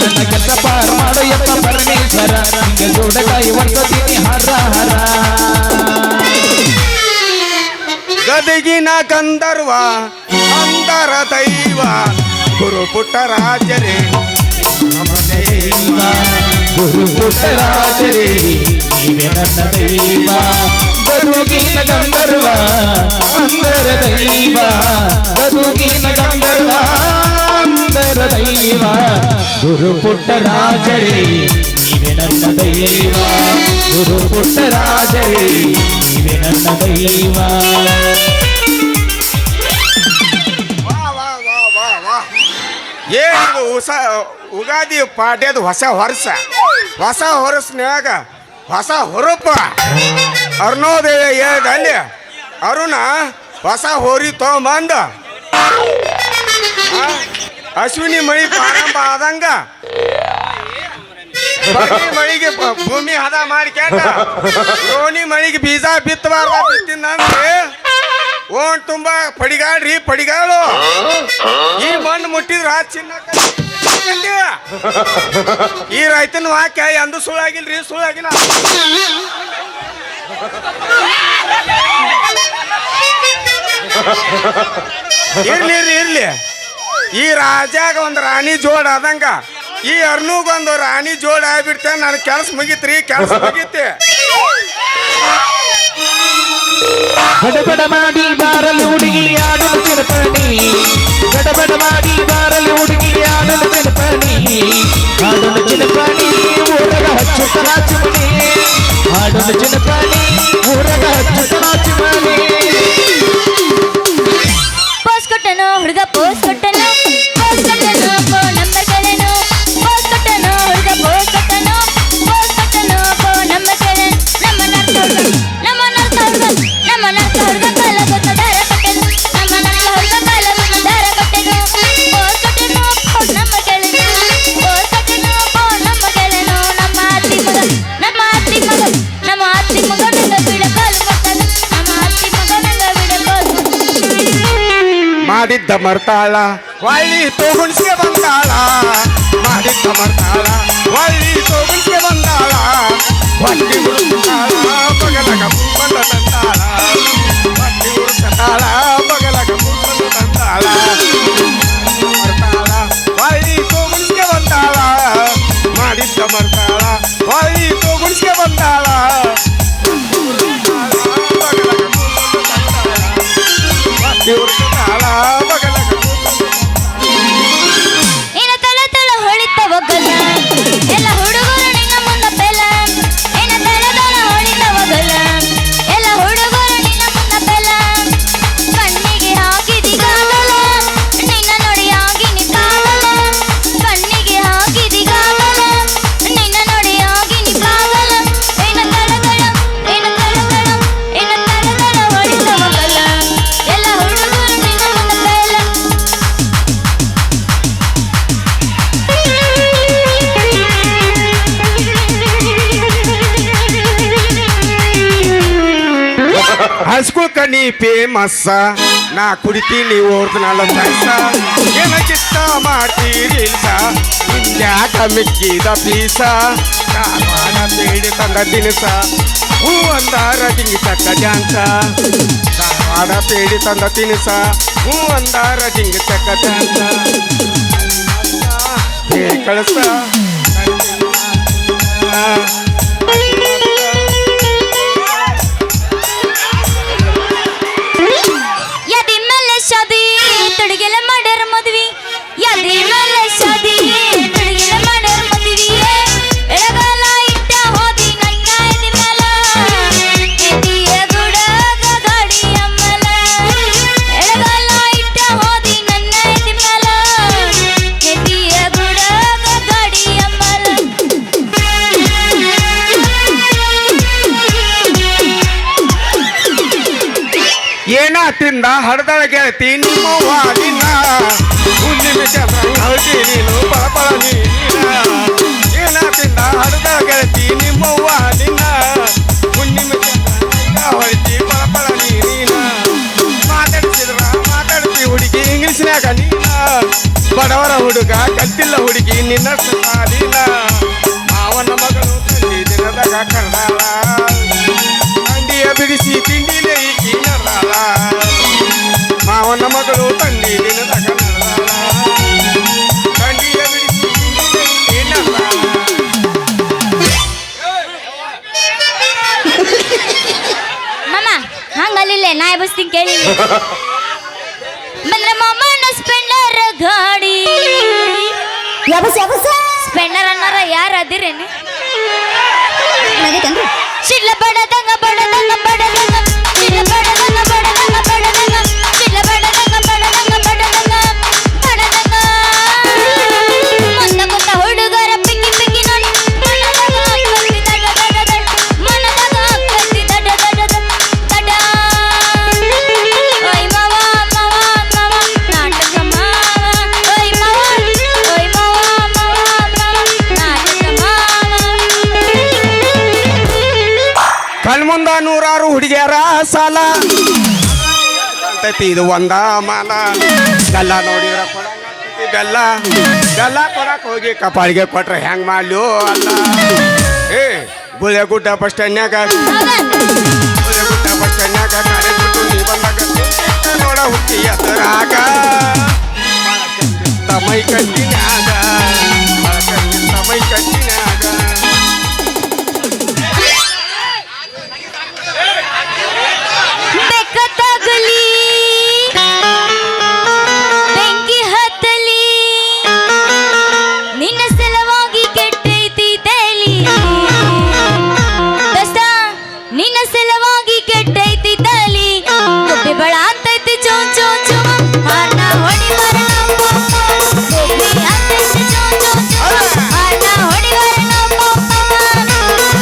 ನನ್ನ ಕೆಲಸ ಪಾರ ಮಾಡಯ್ಯಪ್ಪ ಪರಮೇಶ್ವರ. ನಿಂಗೆ ಗುಡಕಾಯಿ ಬರ್ತೀನಿ ಹರ ಹರ. ಗದಗಿನ ಗಂಧರ್ವ ಅಂದರ ದೈವ ಗುರು ಪುಟ್ಟರಾಜರೇ ನಮ್ಮ ದೈವ. ಗುರು ಪುಟ್ಟರಾಜರೇ ನೀವೇ ನನ್ನ ದೈವ. ಗದುಗಿನ ಗಂಧರ್ವ ಅಂದರ ದೈವ, ಗದುಗಿನ ಗಂಧರ್ವ ಅಂದರ ದೈವ. ಗುರು ಪುಟ್ಟರಾಜರೇ ನೀವೇ ನನ್ನ ದೈವ. ಗುರು ಪುಟ್ಟರಾಜರೇ ನೀವೇ ನನ್ನ ದೈವ. ಏನು ಉಗಾದಿ ಪಾಡ್ಯದ ಹೊಸ ವರ್ಷ, ಹೊಸ ಹೊರಸ್ನ್ಯಾಗ ಹೊಸ ಹುರುಪ. ಅರುಣೋದಯ ಏದಲ್ಲಿ ಅರುಣ ಹೊಸ ಹೋರಿ ತಗೊಂಬಂದ ಅಶ್ವಿನಿ ಮಳಿ ಪ್ರಾರಂಭ ಆದಂಗ ಬರೀ ಮಳಿಗೆ ಭೂಮಿ ಹದ ಮಾಡಿ ಕೇಟ ರೋಣಿ ಮಳಿಗೆ ಬೀಜ ಬಿತ್ತಬಾರ್ದ ಬಿತ್ತಿಂದಂದ್ರೆ ಓಣ್ ತುಂಬಾ ಪಡಿಗಾಡ್ರಿ ಪಡಿಗಾಳು ಈ ಮಣ್ಣು ಮುಟ್ಟಿದ್ರ ಚಿನ್ನ ಈ ರೈತನ ವಾಕ್ಯ ಎಂದು ಸುಳ್ಳಾಗಿಲ್ರಿ ಸುಳ್ಳಾಗಿಲ್ಲ ಇರ್ಲಿ ಈ ರಾಜಾಗ ಒಂದು ರಾಣಿ ಜೋಡ ಆದಂಗ ಈ ಅರ್ನೂಗೊಂದು ರಾಣಿ ಜೋಡ ಆಗ್ಬಿಡ್ತೆ ನನ್ನ ಕೆಲಸ ಮುಗಿತ್ರಿ ಕೆಲಸ ಮುಗೀತಿ ಗಡಬಡ ಮಾಡಿ ಬಾರಲಿ ಹುಡುಗಿ ಆಡಲು ತಿರುಪಣಿ ಗಡಬಡ ಮಾಡಿ ಬಾರಲಿ ಹುಡುಗಿ ಆಡಲು ತಿರುಪಣಿ ಆಡಲು ಚಿಲಪಣಿ ಊರಗ ಹಚ್ಚುತ್ತ ಚಿಮಣಿ ಆಡಲು ಚಿಲಪಣಿ ಊರಗ ಹಚ್ಚುತ್ತ ಚಿಮಣಿ ಪೋಸ್ ಕೊಟ್ಟನು ಹುಡುಗ ಪೋಸ್ ಕೊಟ್ಟನು ಫೋನ್ ನಂಬರ್ ಕೇಳನು ಪೋಸ್ ಕೊಟ್ಟನು ಹುಡುಗ ಪೋಸ್ ಕೊಟ್ಟನು ಫೋನ್ ನಂಬರ್ ಕೇಳನು ನಮ್ಮ ನರ್ತ ಹುಡುಗ ಕಾಲ ಗೊತ್ತ ದಾರ ಕೊಟ್ಟನು ನಮ್ಮ ನರ್ತ ಹುಡುಗ ಕಾಲ ಗೊತ್ತ ದಾರ ಕೊಟ್ಟನು ಪೋಸ್ ಕೊಟ್ಟನು ಫೋನ್ ನಂಬರ್ ಕೇಳನು ಪೋಸ್ ಕೊಟ್ಟನು ಫೋನ್ ನಂಬರ್ ಕೇಳನು ನಮ್ಮ ಅತ್ತಿ ಮಗ ನಂಗ ಬಿಡ ಕಾಲು ಕೊಟ್ಟನು ನಮ್ಮ ಅತ್ತಿ ಮಗ ನಂಗ ಬಿಡ ಕಾಲು ಮಾಡಿದ್ದ ಮರ್ತಾಳ ಒಳ್ಳಿ ತೋಗುಣಿಸ್ಗೆ ಬಂದಾಳ ಮಾಡಿದ್ದ ಮರ್ತಾಳ ಒಳ್ಳಿ ತೋಗುಣಿಸ್ಗೆ ಬಂದಾಳ ಹೊಟ್ಟಿ ಉಳಿಸ್ತಾಳ ಬಗಲಗ ಮುಖಂಡ ತಂದಾಳ ಹೊಟ್ಟಿ ಉಳಿಸ್ತಾಳ ಬಗಲಗ ಮುಖಂಡ ತಂದಾಳ ಮರ್ತಾಳ ಒಳ್ಳಿ ತೋಗುಣಿಸ್ಗೆ ಬಂದಾಳ ಮಾಡಿದ್ದ ಮರ್ತಾಳ ಒಳ್ಳಿ ತೋಗುಣಿಸ್ಗೆ ಬಂದಾಳ ಏನ ತಳ ತಳ ಹೊಳಿತ ಒಗ್ಗಲ್ಲ ಎಲ್ಲ ಹುಡುಗರು ನಿನ್ನ ಮುಂದ ಬೆಲ್ಲ ಏನ ತಳ ತಳ ಹೊಳಿತ ಒಗ್ಗಲ್ಲ ಎಲ್ಲ ಹುಡುಗರು ನಿನ್ನ ಮುಂದ ಬೆಲ್ಲ ಕಣ್ಣಿಗೆ ಹಾಕಿದಿಗಾಗಲ್ಲ ನಿನ್ನ ನೋಡಿ ಆಗಿನಿ ಕಾಗಲ್ಲ ಕಣ್ಣಿಗೆ ಹಾಕಿದಿಗಾಗಲ್ಲ ನಿನ್ನ ನೋಡಿ ಆಗಿನಿ ಕಾಗಲ್ಲ ಏನ ತಳ ತಳ ಹೊಳಿತ ಒಗ್ಗಲ್ಲ ಎಲ್ಲ ಹುಡುಗರು ನಿನ್ನ ಮುಂದ ಬೆಲ್ಲ ಹಸ್ಕೊಳ್ಕ ನೀ ಫೇಮಸ್ ನಾ ಕುಡಿತೀನಿ ಓರ್ದನಲ್ಲ ಸೈಸ ಏನಕ್ಕಿಷ್ಟ ಮಾಡ್ತೀರಿ ಇನ್ಯಾಕ ಮಿಕ್ಕಿದ ಪೀಸ ಕಾರವಾಡ ಬೇಡಿ ತಂದ ತಿನಿಸ ಹೂ ಅಂದಾರ ಡಿಂಗಿಸಕ್ಕ ಡ್ಯಾನ್ಸ ಕಾರವಾಡ ಬೇಡಿ ತಂದ ತಿನಿಸ ಹೂ ಅಂದಾರ ಡಿಂಗಿಸಕ್ಕ ಡ್ಯಾನ್ಸ ಹೇಳಿ ಕಳಿಸ ಯದಿ ಮೇಲೆ ಶಾದಿ ತುಡಿಗೆಲ್ಲ ಮಾಡ್ಯಾರ ಮದ್ವಿ ಯದಿ ಮೇಲೆ ಶಾದಿ ತುಡಿಗೆಲ್ಲ ಮಾಡ್ಯಾರ ಮದ್ವಿ ಎಳಗಾಲ ಇಟ್ಟ ಹೋದಿ ನನ್ನ ಎದಿ ಮೇಲ ಎದಿಯ ಗುಡಾಗ ಗಾಡಿ ಅಮ್ಮಲ ಎಳಗಾಲ ಇಟ್ಟ ಹೋದಿ ನನ್ನ ಎದಿ ಮೇಲ ಎದಿಯ ಗುಡಾಗ ಗಾಡಿ ಅಮ್ಮಲ ಏನ ತಿಂದ ಹಡ್ದಳ ಗೆಳತಿ ನಿಮ್ಮ ವಾಲಿನ ಹುಣ್ಣಿಮೆ ಹಳದಿ ನೀನು ಪಳಪಳ ನೀನ ಏನ ತಿಂದ ಹಡ್ದಳ ಗೆಳತಿ ನಿಮ್ಮ ವಾಲಿನ ಹುಣ್ಣಿಮೆ ಹೊಳಿತಿ ಪಳಪಳ ನೀನ ಮಾತಾಡ್ತಿ ಹುಡುಗಿ ಇಂಗ್ಲಿಷ್ನ್ಯಾಗ ನೀನ ಬಡವರ ಹುಡುಗ ಕಲ್ತಿಲ್ಲ ಹುಡುಗಿ ನಿನ್ನ ಸಾಲಿನ ಮಾವನ ಮಗಳು ತಂದಿ ದಿನದಾಗ ಕರ್ದಾಳ ಅಂಡಿಯ ಬಿಡಿಸಿ ತಿಂಡಿಲೆ ಈಕಿ ನರ್ದಾಳ ಮಾವನ ಮಗಳು ತಂದಿ ದಿನದಾಗ ನರ್ದಾಳ ಅಂಡಿಯ ಬಿಡಿಸಿ ತಿಂಡಿಲೆ ಈಕಿ ನರ್ದಾಳ ಮಾಮ ಹಂಗಲ್ಲಿಲ್ಲ ನಾ ಬಸ್ತೀನಿ ಕೇಳಿ ಬಂದ್ರೆ ಮಾಮನ ಸ್ಪೆಂಡರ್ ಗಾಡಿ ಸ್ಪೆಂಡರ್ ಅನ್ನೋರ ಯಾರು ಅದಿರೇನು ಶಿಡ್ಲ ಬಡದಂಗ ಬಡದಂಗ ಬಡದಂಗ ಶಿಡ್ಲ ಬಡದಂಗ ಬಡದಂಗ ಬಡದಂಗ ಶಿಡ್ಲ ಬಡದಂಗ ಬಡದಂಗ ಬಡದಂಗ ಬಡದಂಗ ಮುಂದ ಕುಂತ ಹುಡುಗರ ಪಿಕ್ಕಿ ಪಿಕ್ಕಿ ನೋಡಿ ಮನದಾಗ ಹಾಕ್ಕೊಂಡಿ ದಡ ದಡ ದಡ ಮನದಾಗ ಹಾಕ್ಕೊಂಡಿ ದಡ ದಡ ದಡ ಓಯ್ ಮಾವ ಮಾವ ಮಾವ ನಾಟಕ ಮಾವ ಓಯ್ ಮಾವ ಕಣ್ಮುಂದ ನೂರಾರು ಹುಡುಗಿಯರ ಸಾಲ ಅಂತೈತಿ ಇದು ಒಂದ ಮಾಲ ಗಲ್ಲ ನೋಡಿದ್ರ ಕೊಡಂಗೈತಿ ಬೆಲ್ಲ ಗಲ್ಲ ಕೊಡಕ್ ಹೋಗಿ ಕಪಾಳಿಗೆ ಕೊಟ್ರೆ ಹೆಂಗ್ ಮಾಡ್ಲು ಅಲ್ಲ ಏ ಗುಳೆಗುಡ್ಡ ಬಸ್ ಸ್ಟ್ಯಾಂಡ್ನ್ಯಾಗ ಗುಳೆಗುಡ್ಡ ಬಸ್ ಸ್ಟ್ಯಾಂಡ್ನ್ಯಾಗ ಗಾಡಿ ಬಿಟ್ಟು ನೀ ಬಂದಾಗ ನೋಡ ಹುಟ್ಟಿ ಎತ್ತರಾಗ ಮೈ ಕಟ್ಟಿನ್ಯಾಗ ಮೈ ಕಟ್ಟಿನ್ಯಾಗ ಬೆಕ್ಕತ್ತಾಗಲಿ ಬೆಂಕಿ ಹತ್ತಲಿ ನಿನ್ನ ಸಲವಾಗಿ ಕೆಟ್ಟೈತಿ ತಲಿ ದೋಸ್ತ ನಿನ್ನ ಸಲವಾಗಿ ಕೆಟ್ಟೈತಿ ತಲಿ ಗುಬ್ಬಿ ಬಳ ಅಂತೈತಿ ಚೋ ಚೋ ಚೋ ಹಾರ್ನ ಹೊಡಿ ಬರಣ ಗುಬ್ಬಿ ಅಂತೈತಿ ಚೋ ಚೋ ಚೋ ಹಾರ್ನ ಹೊಡಿ ಬರಣ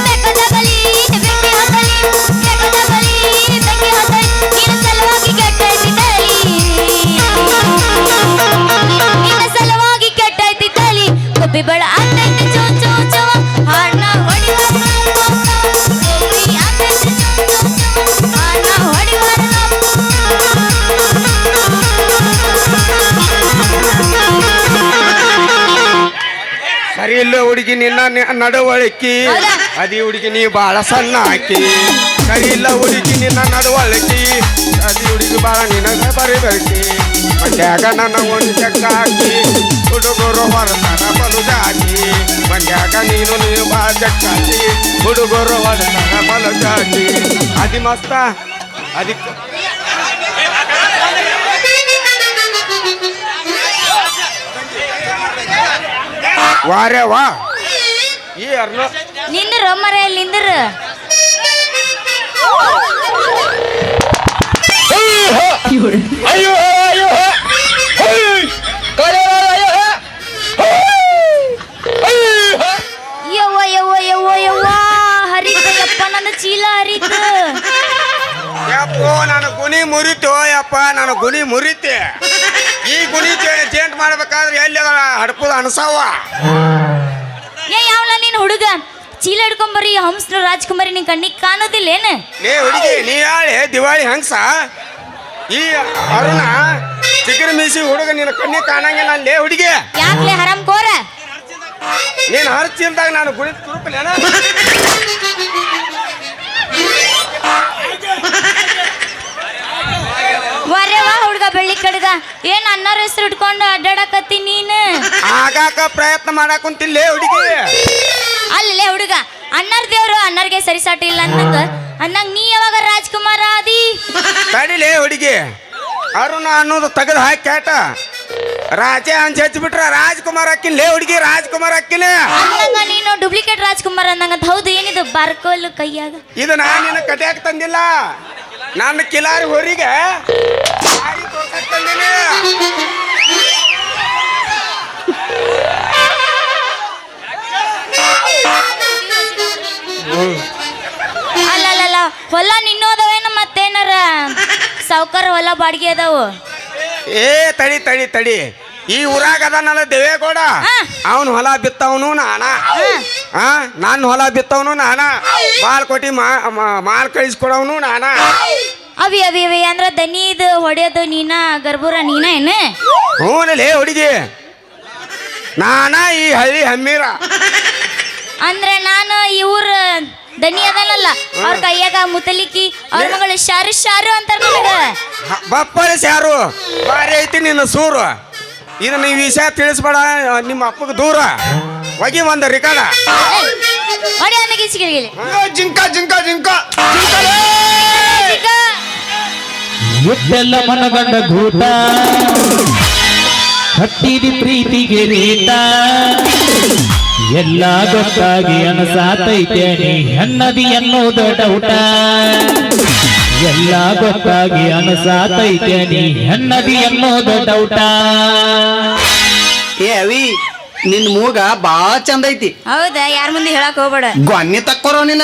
ಬೆಕ್ಕತ್ತಾಗಲಿ ಬೆಂಕಿ ಹತ್ತಲಿ ಬೆಕ್ಕತ್ತಾಗಲಿ ಬೆಂಕಿ ಹತ್ತಲಿ ನಿನ್ನ ಸಲವಾಗಿ ಕೆಟ್ಟೈತಿ ತಲಿ ನಿನ್ನ ಸಲವಾಗಿ ಕೆಟ್ಟೈತಿ ತಲಿ ಗುಬ್ಬಿ ಬಳ ಅಂತೈತಿ ಚೋ ಚೋ ಚೋ ಹಾರ್ನ ಹೊಡಿ ಬರಣ ಗುಬ್ಬಿ ಅಂತೈತಿ ಚೋ ಚೋ ಚೋ ಹಾರ್ನ ಹೊಡಿ ಬರಣ ಸರಿ ಇಲ್ಲ ಹುಡುಗಿ ನಿನ್ನ ನಡವಳಿಕೆ ಹೌದಾ? ಅದಿ ಹುಡುಗಿ ನೀ ಬಾಳ ಸಣ್ಣ ಹಾಕಿ ಸರಿ ಇಲ್ಲ ಹುಡುಗಿ ನಿನ್ನ ನಡವಳಿಕೆ ಅದಿ ಹುಡುಗಿ ಬಾಳ ನಿನಗ ಬರಿಬೇಕಿ ಮಂಡ್ಯಾಗ ನನ್ನ ಒಂದು ಚಕ್ಕ ಹಾಕಿ ಹುಡುಗರು ಹೊರತಾನ ಬಲು ಜಾತಿ ಮಂಡ್ಯಾಗ ನೀನು ಬಾಳ ಚಕ್ಕ ಹಾಕಿ ಹುಡುಗರು ಹೊರತಾನ ಬಲು ಜಾತಿ ಅದಿ ಮಸ್ತ ಅದಕ್ಕೆ ವಾರೇ ವಾ ಈ ಅರ್ನೋ ನಿಂದ್ರ ಮರ ನಿಂದ್ರ ಅಯ್ಯೋ ಅಯ್ಯೋ ಯವ್ವ ಯವ್ವ ಯವ್ವ ಯವ್ವ ಹರಿತ ಯಪ್ಪ ನನ್ನ ಚೀಲ ಹರಿತ ಯಪ್ಪೋ ನಾನು ಗುಣಿ ಮುರಿತು ಯಪ್ಪ ನಾನು ಗುಣಿ ಮುರಿತೆ ಈ ಗುಣಿ ಜೇಂಟ್ ಮಾಡ್ಬೇಕಾದ್ರೆ ಎಲ್ಲಿ ಹಡ್ಪುದ ಅಣಸವ ಏ ಯಾವಲ್ಲ ನೀನ್ ಹುಡುಗ ಚೀಲ ಹಿಡ್ಕೊಂಬರಿ ಹಂಸ್ರು ರಾಜ್ಕುಮಾರಿ ನಿನ್ ಕಣ್ಣಿಗೆ ಕಾಣೋದಿಲ್ಲ ಏನ ಲೇ ಹುಡುಗಿ ನೀ ಯಾಳೆ ದಿವಾಳಿ ಹಂಗ್ಸ ಈ ಅರುಣ ಚಿಕ್ಕರ ಮೀಸಿ ಹುಡುಗ ನಿನ್ನ ಕಣ್ಣಿಗೆ ಕಾಣಂಗಿಲ್ಲ ಲೇ ಹುಡುಗಿ ಯಾಕ್ಲೆ ಹರಾಮ್ ಕೋರ ನೀನು ಹರ್ಚಿಲ್ದಾಗ ನಾನು ಗುಣಿ ತುರುಕಲೇನ ವರೆ ವಾ ಹುಡುಗ ಬೆಳ್ಳಿ ಕಡ್ಗ ಏನ್ ಅನ್ನೋರ್ ಹೆಸರು ಇಟ್ಕೊಂಡು ಅಡ್ಡಾಡಕತ್ತಿ ನೀನು ಆಗಾಕ ಪ್ರಯತ್ನ ಮಾಡಕ್ ಕುಂತಿಲ್ಲೇ ಹುಡುಗಿ ಅಲ್ಲೇ ಹುಡುಗ ಅಣ್ಣರ್ ದೇವ್ರು ಅಣ್ಣರ್ಗೆ ಸರಿಸಾಟಿ ಇಲ್ಲ ಅಂದಂಗ ನೀ ಯಾವಾಗ ರಾಜ್ಕುಮಾರ ಆದಿ ತಡಿಲೇ ಹುಡುಗಿ ಅರುಣ ಅನ್ನೋದು ತೆಗೆದು ಹಾಕಿ ಕ್ಯಾಟ ರಾಜ ಅಂತ ಹಚ್ಚಿಬಿಟ್ರ ರಾಜ್ಕುಮಾರ್ ಅಕ್ಕಿನ್ಲೇ ಹುಡುಗಿ ರಾಜ್ಕುಮಾರ್ ಅಕ್ಕಿನ ಅಂದಂಗ ನೀನು ಡೂಪ್ಲಿಕೇಟ್ ರಾಜ್ಕುಮಾರ್ ಅಂದಂಗ ಹೌದು ಏನಿದು ಬಾರ್ಕೋಲ್ ಕೈಯಾಗ ಇದು ನಾನು ನಿನ್ನ ಕಟ್ಯಾಕ ತಂದಿಲ್ಲ ನನ್ನ ಕಿಲಾರಿ ಹೊರಿಗೆ ಸಾರಿ ತೋರ್ಸಕ್ ತಂದೀನಿ ಅಲ್ಲಲ್ಲ ಹೊಲ ನಿನ್ನೋದವೇನ ಮತ್ತೇನಾರ ಸಾವ್ಕಾರ ಹೊಲ ಬಾಡಿಗೆ ಅದಾವು ಏ ತಡಿ ತಡಿ ತಡಿ ಈ ಊರಾಗ ಅದಾನಲ್ಲ ದೇವೇಗೌಡ ಅವನು ಹೊಲ ಬಿತ್ತವನು ನಾನ ನನ್ನ ಹೊಲ ಬಿತ್ತವನು ನಾನ ಮಾಲ್ ಕೊಟ್ಟಿ ಮಾಲ್ ಕಳಿಸ್ಕೊಡವನು ನಾನ ಅವಿ ಅವಿ ಅವಿ ಅಂದ್ರ ದನಿದು ಹೊಡೆಯೋದು ನೀನ ಗರ್ಭೂರ ನೀನ ಏನ ಹ್ಞೂನಲ್ಲೇ ಹುಡುಗಿ ನಾನ ಈ ಹಳ್ಳಿ ಹಮ್ಮೀರ ಅಂದ್ರೆ ನಾನು ಇವ್ರ ದನಿ ಅದನಲ್ಲ ಅವ್ರ ಕೈಯಾಗ ಮುತಲಿಕ್ಕಿ ಅವ್ರ ಮಗಳು ಶಾರು ಶಾರು ಅಂತಾರ ನನಗ ಬಪ್ಪಳಿಸ್ ಯಾರು ಬಾರಿ ಐತಿ ನಿನ್ನ ಸೂರು ಇದು ನೀವು ವಿಷಯ ತಿಳಿಸ್ಬೇಡ ನಿಮ್ಮ ಅಪ್ಪಗೆ ದೂರ ಹೋಗಿ ಒಂದು ರಿಕಾರ್ಡ ಹೊಡೆ ಅನ್ನಗಿ ಸಿಗಲಿ ಜಿಂಕ ಜಿಂಕ ಜಿಂಕ ಎದ್ದೆಲ್ಲ ಮನಗಂಡ ಗೂಟ ಹಟ್ಟಿದಿ ಪ್ರೀತಿಗೆ ರೇಟ ಎಲ್ಲ ಗೊತ್ತಾಗಿ ಅನಸಾತೈತೆ ನೀ ಹೆಣ್ಣದಿ ಅನ್ನೋದ ಡೌಟ ಎಲ್ಲ ಗೊತ್ತಾಗಿ ಅನಸಾತೈತೆ ನೀ ಹೆಣ್ಣದಿ ಅನ್ನೋದ ಡೌಟ ಏ ಅವಿ ನಿನ್ ಮೂಗ ಬಾಳ ಚಂದ ಐತಿ ಹೌದಾ ಯಾರ ಮುಂದೆ ಹೇಳಕ್ ಹೋಗ್ಬೇಡ ಗೊನ್ನಿ ತಕ್ಕೋರೋ ನೀನ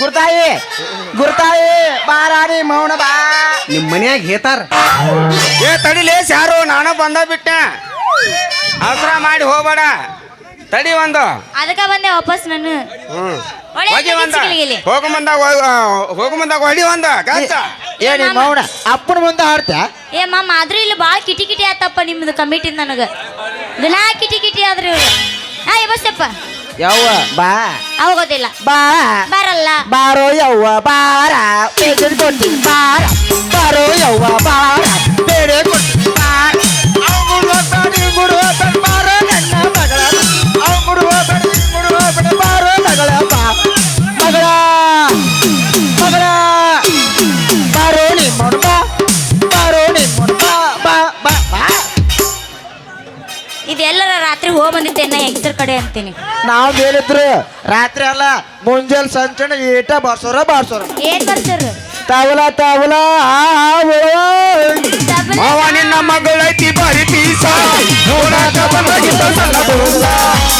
ಗುರ್ತಾಯಿ ಗುರ್ತಾಯಿ ಬಾರಾಣಿ ಮೌನ ಬಾ ನಿಮ್ಮ ಮನ್ಯಾಗ ಹೇತಾರ ಏ ತಡಿಲೇಸ್ ಯಾರು ನಾನು ಬಂದ ಬಿಟ್ಟೆ ಅವಸರ ಮಾಡಿ ಹೋಗ್ಬೇಡ ತಡಿ ಒಂದು ಅದಕ್ಕ ಬಂದೆ ವಾಪಸ್ ನಾನು ಒಳ್ಳೆ ಹೋಗಿ ಒಂದ ಗಿಲಿ. ಹೋಗು ಮುಂದಾಗ ಹೊಡಿ ಒಂದ ಗಚ್ಚ ಏ ನಿಮ್ಮ ಮೌನ ಅಪ್ಪನ ಮುಂದೆ ಹಾಡ್ತ ಏ ಮಾಮ ಆದ್ರೂ ಇಲ್ಲಿ ಬಾಳ ಕಿಟಿ ಕಿಟಿ ಆತಪ್ಪ ನಿಮ್ದು ಕಮಿಟಿ ನನಗ ದಿನಾ ಕಿಟಿ ಕಿಟಿ ಆದ್ರಿ ಇವ್ರು ಬಸ್ಸಪ್ಪ ಯವ್ವ ಬಾ ಹೋಗೋದಿಲ್ಲ ಬಾ ಬರಲ್ಲ ಬಾರೋ ಯವ್ವ ಬಾರ ಬೇಡ ಕೊಟ್ಟಿ ಬಾರ ಬಾರೋ ಯವ್ವ ಬಾರ ಬೇಡ ಕೊಟ್ಟಿ ಬಾರ ಬಾರೋ ನನ್ನ ಮಗಳ ಬಾರೋ ಮಗಳ ಬಾ ಮಗಳ ಮಗಳ ಬಾರೋ ನಿಮ್ಮ ಬಾ ಬಾರೋ ನಿಮ್ಮ ಬಾ ಬಾ ಬಾ ಬಾ ಇದೆಲ್ಲರ ರಾತ್ರಿ ಹೋಗ್ ಬಂದಿದ್ದೆ ನಾ ಹೆಂಗಸರ ಕಡೆ ಅಂತೀನಿ ನಾವು ಬೇರಿದ್ರು ರಾತ್ರಿ ಅಲ್ಲ ಮುಂಜಾನೆ ಸಂಚಣ ಏಟ ಬಾರ್ಸೋರ ಏನ್ ಬರ್ತಾರ ತಾವಲ ತಾವಲ ಮಾವ ನಿನ್ನ ಮಗಳೈತಿ ಬಾರಿ ಪೀಸ ನೋಡಾಕ ಬಂದಾಗಿದ್ದ ಸಣ್ಣ ಕೂಸ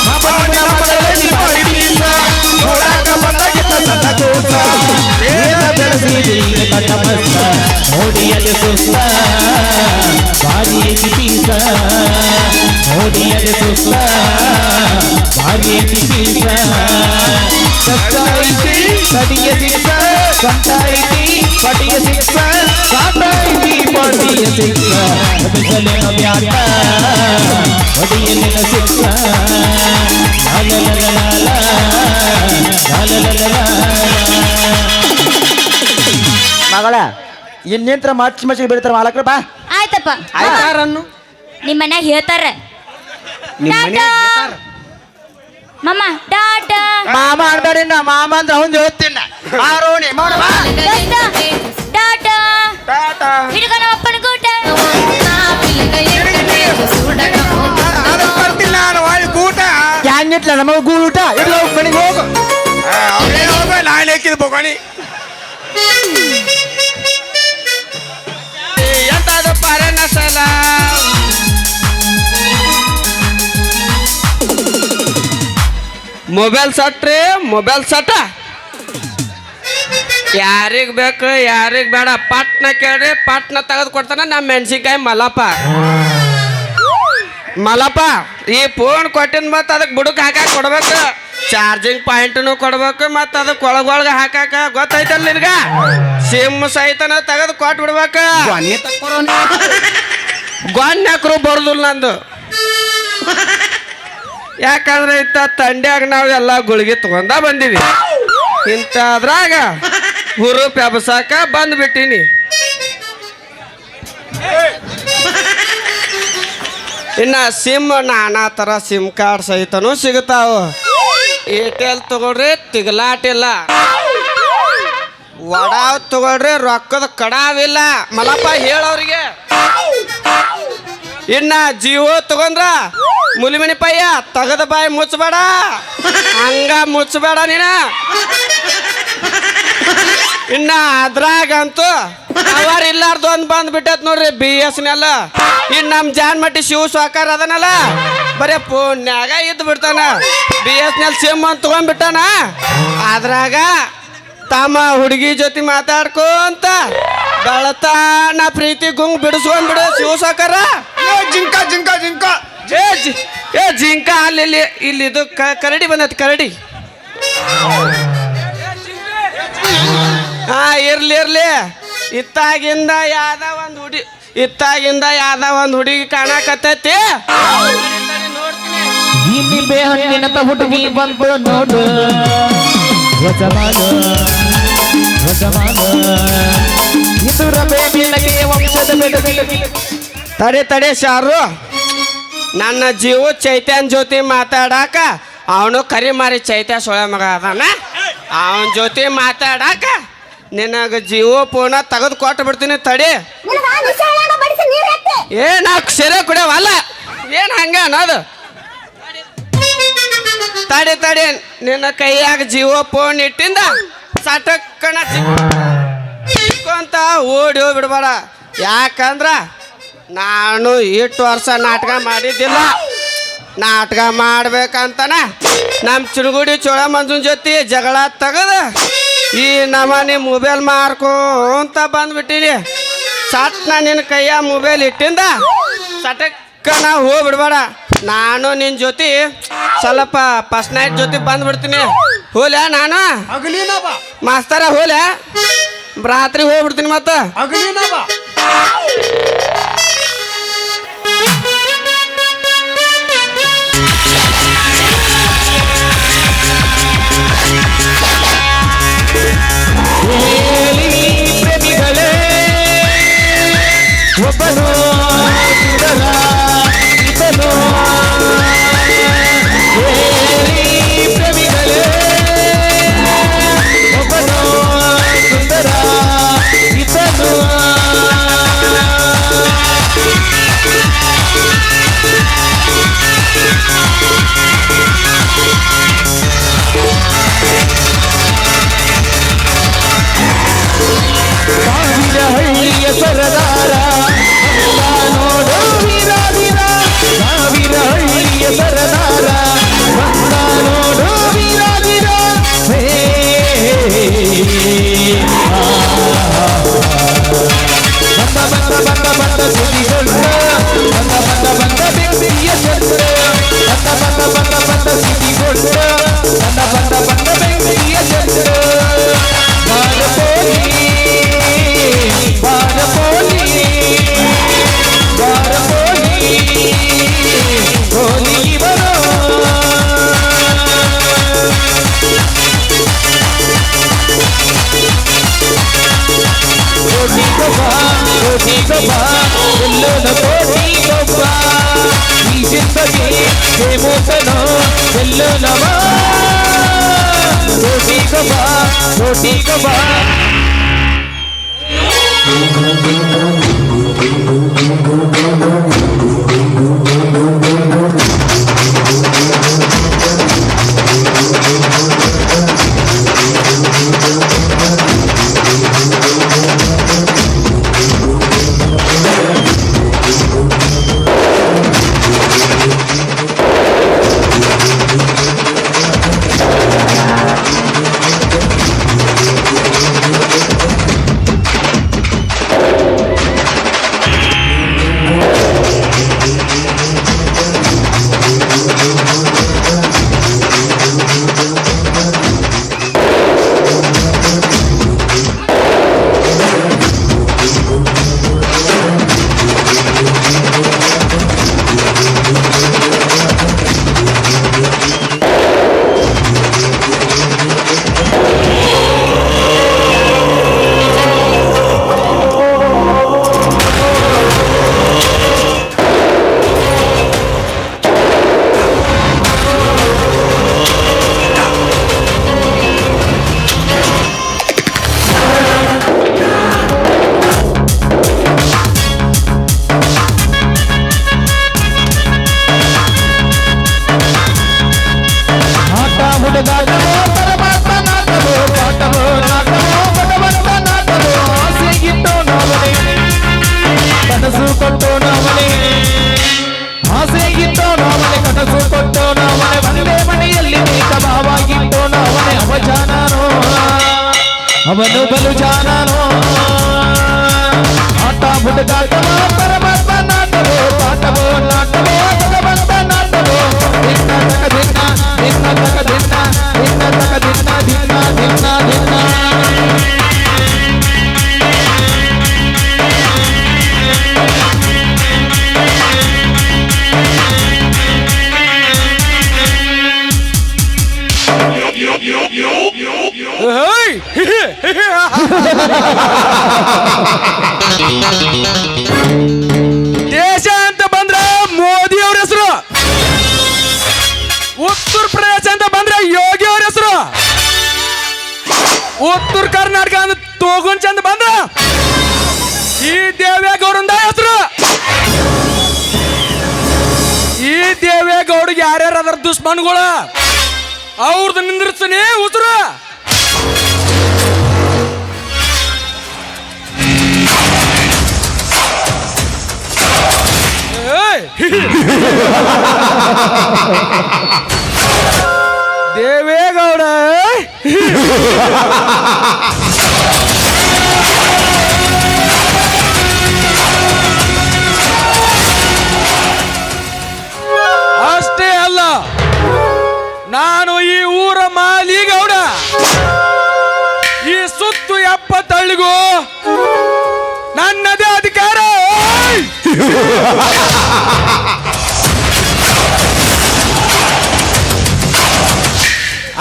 ಮಾವ ನಿನ್ನ ಮಗಳೈತಿ ಬಾರಿ ಪೀಸ ನೋಡಾಕ ಬಂದಾಗಿದ್ದ ಸಣ್ಣ ಕೂಸ ಮೋಡಿಯಲ್ಲಿ ಸುಸ್ತ ಭಾರಿಯಲ್ಲಿ ಪೀಸ ಮೋಡಿಯಲ್ಲಿ ಸುಸ್ತ ಭಾರಿಯಲ್ಲಿ ಪೀಸ ಸತ್ತಾಯಿತಿ ಕಡಿಯ ಸಿಕ್ಸ ಸಂತಾಯಿತಿ ಪಟಿಯ ಸಿಕ್ಸ ಸಾತಾಯಿತಿ ಪಟಿಯ ಸಿಕ್ಸ ಅಭಿಸಲಿನ ವ್ಯಾಟ ಪಟಿಯಲ್ಲಿನ ಸಿಕ್ಸ ಮಗಳ ಇನ್ನೇಂತ್ರ ಮಚ್ಚಿ ಬೀಳ್ತಾರ ಮಾಲಕ್ರ ಬಾ ಆಯ್ತಪ್ಪ ಆಯ್ತಾರನ್ನು ನಿಮ್ಮ ಮನ್ಯಾಗ ಹೇಳ್ತಾರ ನಿಮ್ಮ ಮನ್ಯಾಗ ಮಮ್ಮ ಟಾಟಾ ಮಾಮ ಅನ್ಬೇಡಿನ ಮಾಮ ಅಂದ್ರೆ ಅವ್ನು ಹೇಳ್ತೀನಿ ಆರೋಣಿ ಮಾಡ ಬಾ ಟಾಟಾ ಟಾಟಾ ಹಿಡ್ಕೊ ನಮ್ಮ ಅಪ್ಪನ ಕೂಟ ಅದಕ್ಕೆ ಬರ್ತಿಲ್ಲ ನಾನು ಒಳ್ಳೆ ಕೂಟ ಹ್ಯಾಂಗಿಟ್ಲ ನಮಗ ಗೂಟ ಇಡ್ಲ ಮನೆಗೆ ಹೋಗು ಅವನೇ ಹೋಗ ನಾನು ಹಾಕಿದ ಬೊಗಣಿ ಎಂತಾದ ಪರನ ಸಲ ಮೊಬೈಲ್ ಸಟ್ರಿ ಮೊಬೈಲ್ ಸಟ ಯಾರಿಗ್ ಬೇಕು ಯಾರಿಗ್ ಬೇಡ ಪಟ್ನ ಕೇಳ್ರಿ ಪಟ್ನ ತೆಗೆದು ಕೊಡ್ತಾನ ನಮ್ಮ ಮೆಣಸಿನ್ಕಾಯಿ ಮಲಪ ಈ ಫೋನ್ ಕೊಟ್ಟಿನ ಮತ್ತೆ ಅದಕ್ಕೆ ಬುಡಕ್ ಹಾಕಾಕ ಕೊಡ್ಬೇಕು ಚಾರ್ಜಿಂಗ್ ಪಾಯಿಂಟ್ನು ಕೊಡ್ಬೇಕು ಮತ್ತು ಅದಕ್ಕೆ ಒಳಗೊಳಗೆ ಹಾಕಾಕ ಗೊತ್ತೈತಲ್ಲ ನಿನ್ಗ ಸಿಮ್ ಸಹಿತನ ತೆಗೆದು ಕೊಟ್ಟು ಬಿಡ್ಬೇಕು ಗೊನ್ಯಾಕ್ರು ಬರೋದಿಲ್ಲ ನಂದು ಯಾಕಂದ್ರೆ ಇಂಥ ತಂಡ್ಯಾಗ ನಾವು ಎಲ್ಲ ಗುಳಿಗೆ ತಗೊಂಡ ಬಂದೀವಿ ಇಂಥದ್ರಾಗ ಹುರುಪ್ ಎಬ್ಸಾಕ ಬಂದ್ಬಿಟ್ಟಿನಿ ಇನ್ನ ಸಿಮ್ ನಾನಾ ಥರ ಸಿಮ್ ಕಾರ್ಡ್ ಸಹಿತನೂ ಸಿಗುತ್ತಾವ ಏರ್ಟೆಲ್ ತಗೊಳ್ರಿ ತಿಗಲಾಟಿಲ್ಲ ವಡಾವ್ ತಗೊಳ್ರಿ ರೊಕ್ಕದ ಕಡಾವಿಲ್ಲ ಮಲಪ್ಪ ಹೇಳವ್ರಿಗೆ ಇನ್ನ ಜಿಯೋ ತಗೊಂಡ್ರ ಮುಲಿಮಿನಿ ಪಯ್ಯ ತಗದ ಬಾಯಿ ಮುಚ್ಚಬೇಡ ಹಂಗ ಮುಚ್ಚಬೇಡ ನೀನ ಇನ್ನ ಅದ್ರಾಗಂತೂ ಅವರ್ ಇಲ್ಲಾರ್ದು ಒಂದ್ ಬಂದ್ಬಿಟ್ಟತ್ ನೋಡ್ರಿ BSNL ಇನ್ ನಮ್ ಜಾನ್ಮಟ್ಟಿ ಶಿವ ಸಾಕಾರ ಅದನಲ್ಲ ಬರೇ ಫೋನ್ಯಾಗ ಇದ್ದು ಬಿಡ್ತಾನ BSNL ಸಿಮ್ ಅಂತ ತಗೊಂಡ್ಬಿಟ್ಟಾನ ಅದ್ರಾಗ ತಮ್ಮ ಹುಡುಗಿ ಜೊತೆ ಮಾತಾಡ್ಕೊಂತ ಬೆಳತಾನ ಪ್ರೀತಿ ಗುಂಗ್ ಬಿಡಿಸ್ಕೊಂಡ್ಬಿಡು ಶಿವ ಸಾಕಾರ ಜಿಂಕ ಜಿಂಕ ಜಿಂಕ ಏ ಜಿಂಕ ಅಲ್ಲಿ ಇಲ್ಲಿ ಇದು ಕರಡಿ ಬಂದೈತಿ ಕರಡಿ ಹಾ ಇರ್ಲಿ ಇತ್ತಾಗಿಂದ ಯಾವ್ದ ಒಂದು ಹುಡುಗಿ ಕಾಣಕತ್ತೈತಿ ನೋಡ್ತೀನಿ ನಿಂಬೆ ಹಣ್ಣಿನ ಹುಡುಗಿ ಬಂದು ನೋಡು ವಜಮಾನ ಇದು ರಬೆ ನಿನಗೆ ವಂಶದ ತಡೆ ಶಾರು ನನ್ನ ಜೀವ ಚೈತ್ಯನ್ ಜೊತೆ ಮಾತಾಡಾಕ ಅವನು ಕರಿ ಮಾರಿ ಚೈತ್ಯ ಸೊಳೆ ಮಗ ಅದಾನ ಅವನ ಜೊತೆ ಮಾತಾಡಾಕ ನಿನಗ ಜೀವ ಫೋನ ತೆಗೆದು ಕೊಟ್ಟು ಬಿಡ್ತೀನಿ ತಡಿ ಏನ್ ಸೆರೆ ಕುಡಿಯವಲ್ಲ ಏನ್ ಹಂಗ ಅನ್ನೋದು ತಡಿ ನಿನ್ನ ಕೈಯಾಗ ಜೀವ ಫೋನ್ ಇಟ್ಟಿಂದ ಸಟಕ್ಕನ ಚಿಕ್ಕೊಂತ ಓಡಿ ಹೋಗ್ಬಿಡ್ಬೇಡ ಯಾಕಂದ್ರ ನಾನು ಇಷ್ಟು ವರ್ಷ ನಾಟಕ ಮಾಡಿದ್ದಿಲ್ಲ ನಾಟಕ ಮಾಡ್ಬೇಕಂತನ ನಮ್ಮ ಚಿರುಗುಡಿ ಚೋಳ ಮಂಜುನ್ ಜೊತೆ ಜಗಳ ತೆಗೆದು ಈ ನಮನಿ ಮೊಬೈಲ್ ಮಾರ್ಕೊಂತ ಬಂದ್ಬಿಟ್ಟಿನಿ. ಸಟ್ ನಾ ನಿನ್ನ ಕೈಯ ಮೊಬೈಲ್ ಇಟ್ಟಿಂದ ಸಟಕ್ಕ ನಾ ಹೋಗ್ಬಿಡ್ಬೇಡ. ನಾನು ನಿನ್ನ ಜೊತೆ ಸ್ವಲ್ಪ ಫಸ್ಟ್ ನೈಟ್ ಜೊತೆ ಬಂದ್ಬಿಡ್ತೀನಿ. ಹೋಲ್ಯಾ ನಾನು ಮಾಸ್ತರ ಹೋಲ್ಯಾ ರಾತ್ರಿ ಹೋಗ್ಬಿಡ್ತೀನಿ ಮತ್ತೆ. ಪ್ರೇಮಿಗಳೇ ಒಬ್ಬನು ಸುಂದರ ಇತನು ಪ್ರೇಮಿಗಳೇ ಒಬ್ಬನು ಸುಂದರ ಇತನು ಹಳ್ಳಿಯ ಸರದಾರ ನೋಡು ವೀರ ವೀರ ಸಾವಿರ ಹಳ್ಳಿಯ ಸರದಾರ ಬಂದ ನೋಡು ವೀರ ವೀರ ಬಂದ ಸುದಿಗೊಂಡ ಬಂದ ಬೆಂಕಿಯ ಚಂದ್ರ ಬಂದ ಸುದಿಗೊಂಡ ಬಂದ ಬೆಂಕಿಯ ಚಂದ್ರ रोटी कबा ಅವನು ಬಲು ಜಾನನೋ ಆಟ ಹುಡುಗಾಟವೋ ಪರಮಾತ್ಮ ನಾಟವೋ ಪಾಠವೋ ನಾಟವೋ ಭಗವಂತ ನಾಟವೋ ದಿನ ತಕ ದಿನ ತಕ ದಿನ ದೇಶ ಅಂತ ಬಂದ್ರ ಮೋದಿ ಅವ್ರ ಹೆಸರು, ಉತ್ತರ ಪ್ರದೇಶ ಅಂತ ಬಂದ್ರ ಯೋಗಿ ಅವ್ರ ಹೆಸರು, ಉತ್ತರ ಕರ್ನಾಟಕ ಅಂತ ತೋಗುಂಚ ಅಂತ ಬಂದ್ರ ಈ ದೇವೇಗೌಡಂದ ಹೆಸರು. ಈ ದೇವೇಗೌಡಿಗೆ ಯಾರ್ಯಾರ ಅದರ ದುಶ್ಮನ್ಗಳು ಅವ್ರದ್ದು ನಿಂದಿರ್ತಾನೆ ಉಸಿರು. ದೇವೇಗೌಡ ಅಷ್ಟೇ ಅಲ್ಲ, ನಾನು ಈ ಊರ ಮಾಲಿಗೌಡ. ಈ ಸುತ್ತು 70 ಹಳ್ಳಿಗೂ ನನ್ನದೇ ಅಧಿಕಾರ.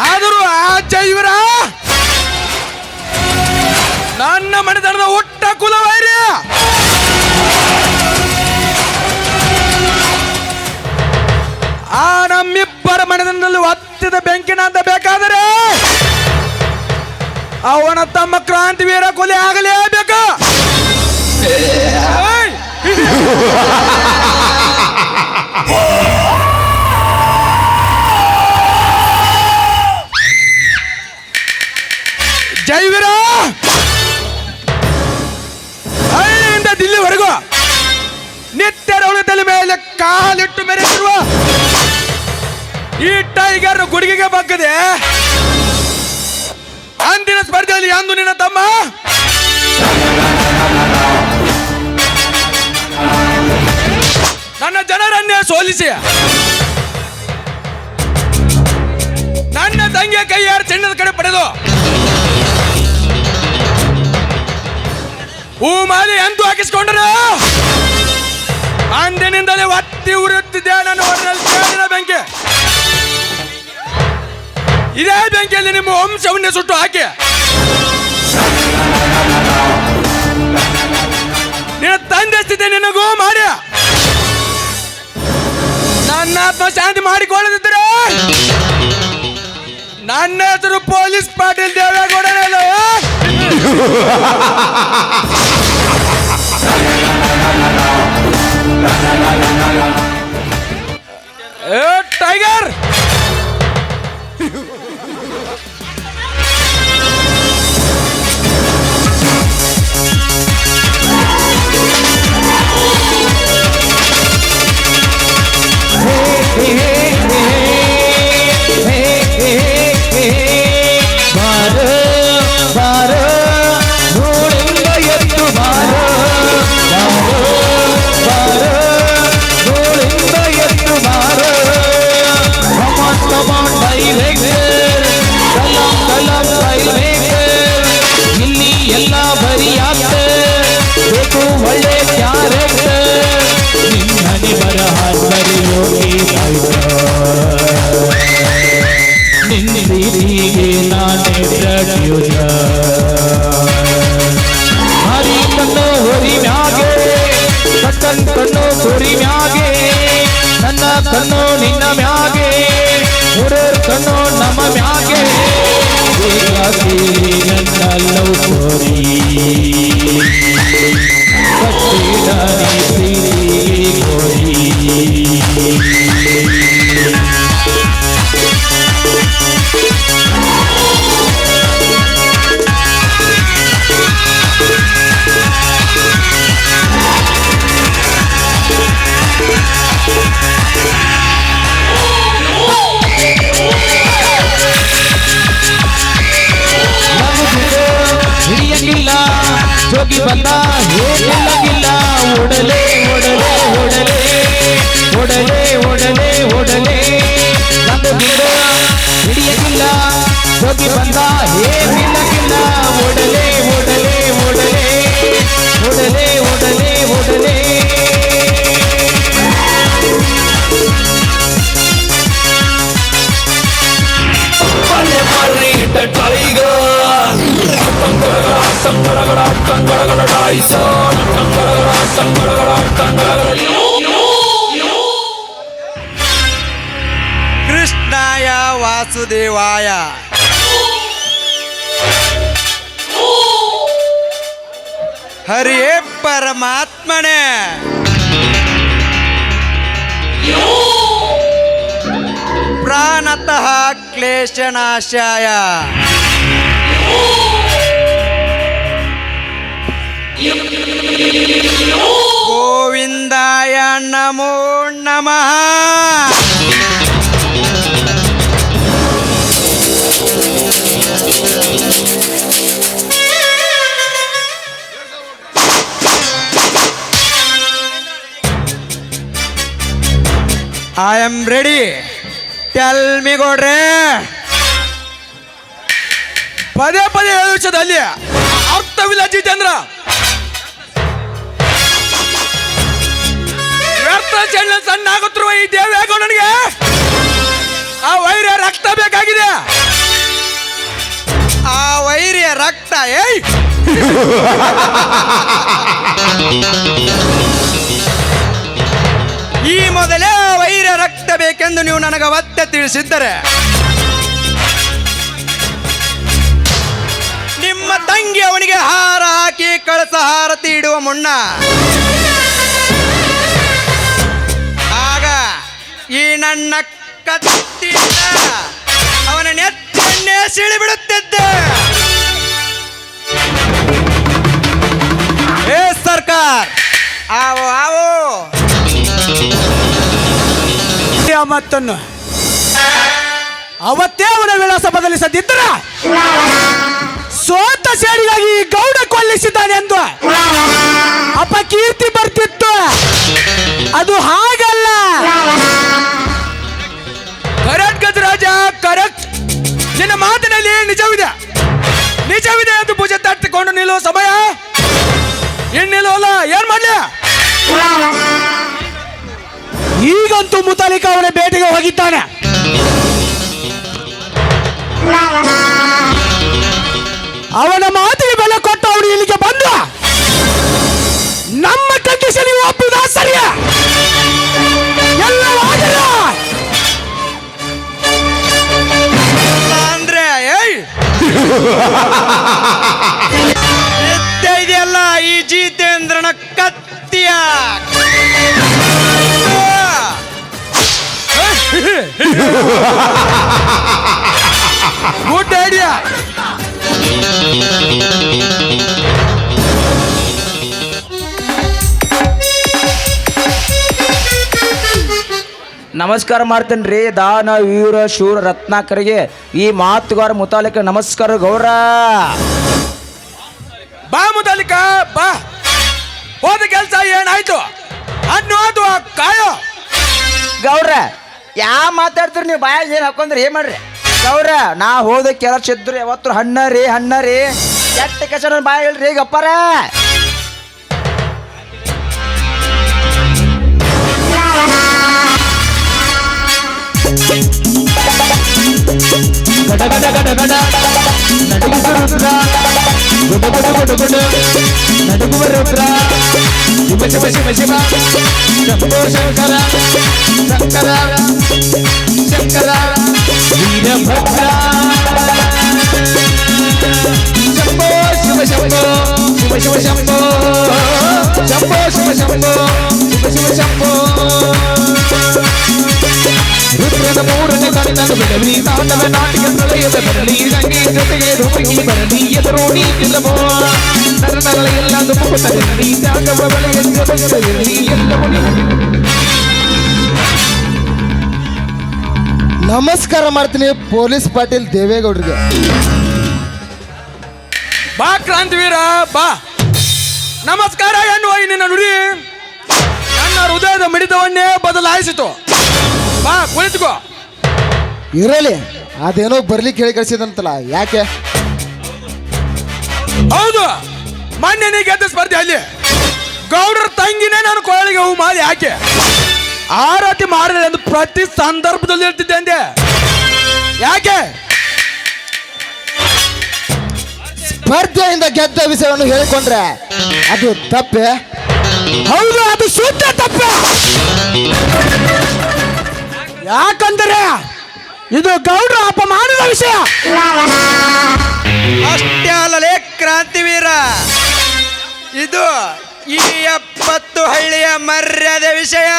ಆದರೂ ಆ ಜೈವರ ನನ್ನ ಮನೆತನದ ಒಟ್ಟ ಕುಲವೈರ್ಯ. ಆ ನಮ್ಮಿಬ್ಬರ ಮನೆತನದಲ್ಲಿ ಒತ್ತಿದ ಬೆಂಕಿನ ಅಂತ ಬೇಕಾದರೆ ಅವನ ತಮ್ಮ ಕ್ರಾಂತಿವೀರ ಕೊಲೆ ಆಗಲೇಬೇಕು. ಜೈವೀರ, ಹಳ್ಳಿಯಿಂದ ದಿಲ್ಲಿವರೆಗೂ ನಿತ್ಯ ತಲೆ ಮೇಲೆ ಕಾಲಿಟ್ಟು ಮೆರೆದಿರುವ ಈ ಟೈಗರ್ ಗುಡಿಗೆಗೆ ಬಗ್ಗದೆ ಅಂದಿನ ಸ್ಪರ್ಧೆಯಲ್ಲಿ ಅಂದು ನಿನ್ನ ತಮ್ಮ ನನ್ನ ಜನರನ್ನೇ ಸೋಲಿಸಿ ನನ್ನ ತಂಗಿಯ ಕೈಯಾರ ಚಿನ್ನದ ಕಡೆ ಪಡೆದು ಹೂ ಮಾಲಿ ಎಂದು ಹಾಕಿಸ್ಕೊಂಡ್ರ ಅಂದಿನಿಂದಲೇ ಒತ್ತಿ ಉರಿಯುತ್ತಿದ್ದೆ ನನ್ನ ಹೊರನಲ್ಲಿ ಕೇಳಿನ ಬೆಂಕಿ. ಇದೇ ಬೆಂಕಿಯಲ್ಲಿ ನಿಮ್ಮ ವಂಶವನ್ನೇ ಸುಟ್ಟು ಹಾಕಿ ನಿನ್ನ ತಂದೆ ಸ್ಥಿತಿ ನಿನಗೂ ಮಾಡಿ ನನ್ನ ಆತ್ಮ ಶಾಂತಿ ಮಾಡಿಕೊಳ್ಳದಿದ್ದರೆ ನನ್ನ ಹೆಸರು ಪೊಲೀಸ್ ಪಾಟೀಲ್ ದೇವೇಗೌಡನಲ್ಲ. ಟೈಗರ್, ಎಲ್ಲ ಬರಿಯಾತ ಬೇಕು ಒಳ್ಳೆ ಕ್ಯಾರೆಕ್ಟರ್. ನಿನ್ನನೆ ಬರಹ ಬರೆಯೋಕೆ ನಿನ್ನ ರೀತಿಗೆ ನಾನೇ ಹರಿ ಕಣ್ಣು ಹೊರಿ ಮ್ಯಾಗೆ ಕಟ್ಟನ್ ಕಣ್ಣು ಹೊರಿ ಮ್ಯಾಗೆ ನನ್ನ ಕಣ್ಣು ನಿನ್ನ ಮ್ಯಾಗೆ ಊರರ್ ಕಣ್ಣು ನಮ್ಮ ಮ್ಯಾಗೆ ನನ್ನ ಲವ್ ಸ್ಟೋರಿ ಕಟ್ಟಿಡಾನಿ ಗೋರಿ. ಹಿಡಿಯಂಗಿಲ್ಲ ಜೋಗಿ ಬಂದ ಹೇಗಿಲ್ಲ ಓಡಲೇ ಓಡಲೇ ಓಡಲೇ ಓಡಲೇ ಓಡಲೇ ಓಡಲೇ ನಂದು ಗಿಡ ಹಿಡಿಯಂಗಿಲ್ಲ ಜೋಗಿ ಬಂದ ಹೇಗಿಲ್ಲ ಓಡಲೇ ಓಡಲೇ ಓಡಲೇ ಓಡಲೇ ಓಡಲೇ ಓಡಲೇ. ಕೃಷ್ಣಾಯ ವಾಸುದೇವಾಯ. ಹರಿಯೇ ಪರಮಾತ್ಮನೇ. ಪ್ರಾಣತಃ ಕ್ಲೇಶನಾಶಾಯ. ಗೋವಿಂದಾಯ ನಮೋ ನಮಃ. I am ready. Tell me ಗೌಡ್ರೆ. ಪದೇ ಪದೇ ಹೇಳೋ ವಿಷಯದಲ್ಲಿ ಅರ್ಥವಿಲ್ಲ ಜಿತೇಂದ್ರ. ವ್ಯರ್ಥ ಚೆನ್ನ ಸಣ್ಣ ಆಗುತ್ತಿರುವ ಈ ದೇವೇಗೌಡನಿಗೆ ಆ ವೈರ್ಯ ರಕ್ತ ಬೇಕಾಗಿದೆ. ಆ ವೈರ್ಯ ರಕ್ತ ಏಯ್ ಈ ಮೊದಲೇ ವೈರ್ಯ ರಕ್ತ ಬೇಕೆಂದು ನೀವು ನನಗೆ ಒತ್ತೆ ತಿಳಿಸಿದ್ದರೆ ನಿಮ್ಮ ತಂಗಿ ಅವನಿಗೆ ಹಾರ ಹಾಕಿ ಕಳಸ ಹಾರತಿ ಇಡುವ ಮುನ್ನ ಆಗ ಈ ನನ್ನ ಕತ್ತಿಯಿಂದ ಅವನ ನೆತ್ತನ್ನೇ ಸಿಳಿಬಿಡುತ್ತಿದ್ದೆ. ಏ ಸರ್ಕಾರ ಆವೋ ಆವೋ ಮತ್ತನ್ನು ಅವತ್ತೇ ಅವನ ವಿಳಾಸ ಬದಲಿಸದಿದ್ದರೆ ಸೋತ ಸೇಡಿಗಾಗಿ ಗೌಡ ಕೊಲ್ಲಿಸಿದ್ದಾನೆ ಎಂದು ಅಪಕೀರ್ತಿ ಬರ್ತಿತ್ತು. ಅದು ಹಾಗಲ್ಲ. Correct Gajaraja, correct. ನಿನ್ನ ಮಾತಿನಲ್ಲಿ ನಿಜವಿದೆ, ನಿಜವಿದೆ ಎಂದು ಭುಜ ತಟ್ಟಿಕೊಂಡು ನಿಲ್ಲುವ ಸಮಯ ಇನ್ನಿಲ್ಲವಲ್ಲ. ಏನ್ ಮಾಡ್ಲಿ? ಈಗಂತೂ ಮುತಾಲಿಕ ಅವನ ಭೇಟಿಗೆ ಹೋಗಿದ್ದಾನೆ. ಅವನ ಮಾತಿಗೆ ಬೆಲೆ ಕೊಟ್ಟು ಅವನು ಇಲ್ಲಿಗೆ ಬಂದ ನಮ್ಮ ಕಂಡೀಷನ್ ಒಪ್ಪಿದ ಸರಿಯ ಎಲ್ಲವಾಗಿಲ್ಲ ಅಂದ್ರೆ ಇದೆಯಲ್ಲ ಈ ಜಿತೇಂದ್ರನ ಕತ್ತಿಯ ಗುಡ್ ಐಡಿಯಾ. ನಮಸ್ಕಾರ ಮಾಡ್ತೇನೆ ರೀ ದಾನ ವೀರ ಶೂರ ರತ್ನಾಕರಿಗೆ ಈ ಮಾತುಗಾರ ಮುತಾಲಿಕ ನಮಸ್ಕಾರ ಗೌರ. ಬಾ ಮುತಾಲಿಕ ಬಾ. ಹೋದ ಕೆಲಸ ಏನಾಯ್ತು ಅನ್ನು ಅದು ಕಾಯೋ. ಗೌರ ಮಾತಾಡ್ತೀರಿ ನೀವು ಬಾಯಾಗ ಏನು ಹಾಕೊಂಡ್ರಿ ಏನ್ ಮಾಡ್ರಿ ಗೌರ. ನಾ ಹೋದ ಕೆಲಸ ಇದ್ರು ಯಾವತ್ತು ಹಣ್ಣ ರೀ ಕೆಟ್ಟ ಕೆಸ ಬಾಯ ಹೇಳ್ರಿ ಗಪ್ಪಾರ. ಗಡ ಗಡ ಗಡ ಗಡ ನಡುಗುವ ಗುಡ ಗುಡ ಗುಡ ಗುಡ ನಡುಗುವ ರುದ್ರ ಶಿವ ಶಿವ ಶಿವ ಶಿವ ಶಂಭೋ ಶಂಕರ ಶಂಕರ ಶಂಕರ ವೀರಭದ್ರ ಶಂಭೋ ಶಿವ ಶಂಭೋ ಶಿವ ಶಿವ ಶಂಭೋ ಶಂಭೋ ಶಿವ ಶಂಭೋ ಶಿವ ಶಿವ ಶಂಭೋ ರುದ್ರನ ಮೂರನೇ ಕಣ್ಣನ್ನು ಬಿಡಲಿ ತಾಂಡವ ನಾಟಿಕ ಪ್ರಳಯದ ಬರಲಿ ರಂಗಿ ಜೊತೆಗೆ ಧೂಮಿ ಬರಲಿ ಎದುರೋಣಿ ಗೆಲ್ಲಬೋ ನರನಗಳ ಎಲ್ಲ ಮುಖುತ್ತಲಿರಲಿ ಜಾಗವ ಬಲೆಯ ಜೊತೆಗಿರಲಿ ಎಲ್ಲವೂ ನಮಸ್ಕಾರ ಮಾಡ್ತೀನಿ ಪೊಲೀಸ್ ಪಾಟೀಲ್ ದೇವೇಗೌಡರಿಗೆ. ಬಾ ಕ್ರಾಂತಿವೀರ ಬಾ. ನಮಸ್ಕಾರ ಎನ್ನುವ ನಿನ್ನ ನುಡಿ ನನ್ನ ಹೃದಯದ ಮಿಡಿತವನ್ನೇ ಬದಲಾಯಿಸಿತು. ಬಾ ಕುಳಿತುಕೋ. ಇರಲಿ, ಅದೇನೋ ಬರ್ಲಿಕ್ಕೆ ಹೇಳಿ ಕಳಿಸಿದಂತಲ್ಲ, ಯಾಕೆ? ಹೌದು, ಮೊನ್ನೆ ನೀ ಗೆದ್ದ ಸ್ಪರ್ಧೆಯಲ್ಲಿ ಗೌಡರ ತಂಗಿನೇ ನಾನು ಕೊರಳಿಗೆ ಹೂ ಮಾಡಿ ಯಾಕೆ ಆರತಿ ಮಾಡಿದೆ ಎಂದು ಪ್ರತಿ ಸಂದರ್ಭದಲ್ಲಿ ಹೇಳ್ತಿದ್ದೆ ಅಂದೆ. ಯಾಕೆ? ಸ್ಪರ್ಧೆಯಿಂದ ಗೆದ್ದ ವಿಷಯವನ್ನು ಹೇಳಿಕೊಂಡ್ರೆ ಅದು ತಪ್ಪೆ? ಹೌದು, ಅದು ಶುದ್ಧ ತಪ್ಪೆ. ಯಾಕಂದರೆ ಇದು ಗೌಡ್ರ ಅಪಮಾನದ ವಿಷಯ. ಅಷ್ಟೇ ಅಲ್ಲಲೇ ಕ್ರಾಂತಿವೀರ, ಇದು ಈ 70 ಹಳ್ಳಿಯ ಮರ್ಯಾದೆ ವಿಷಯ.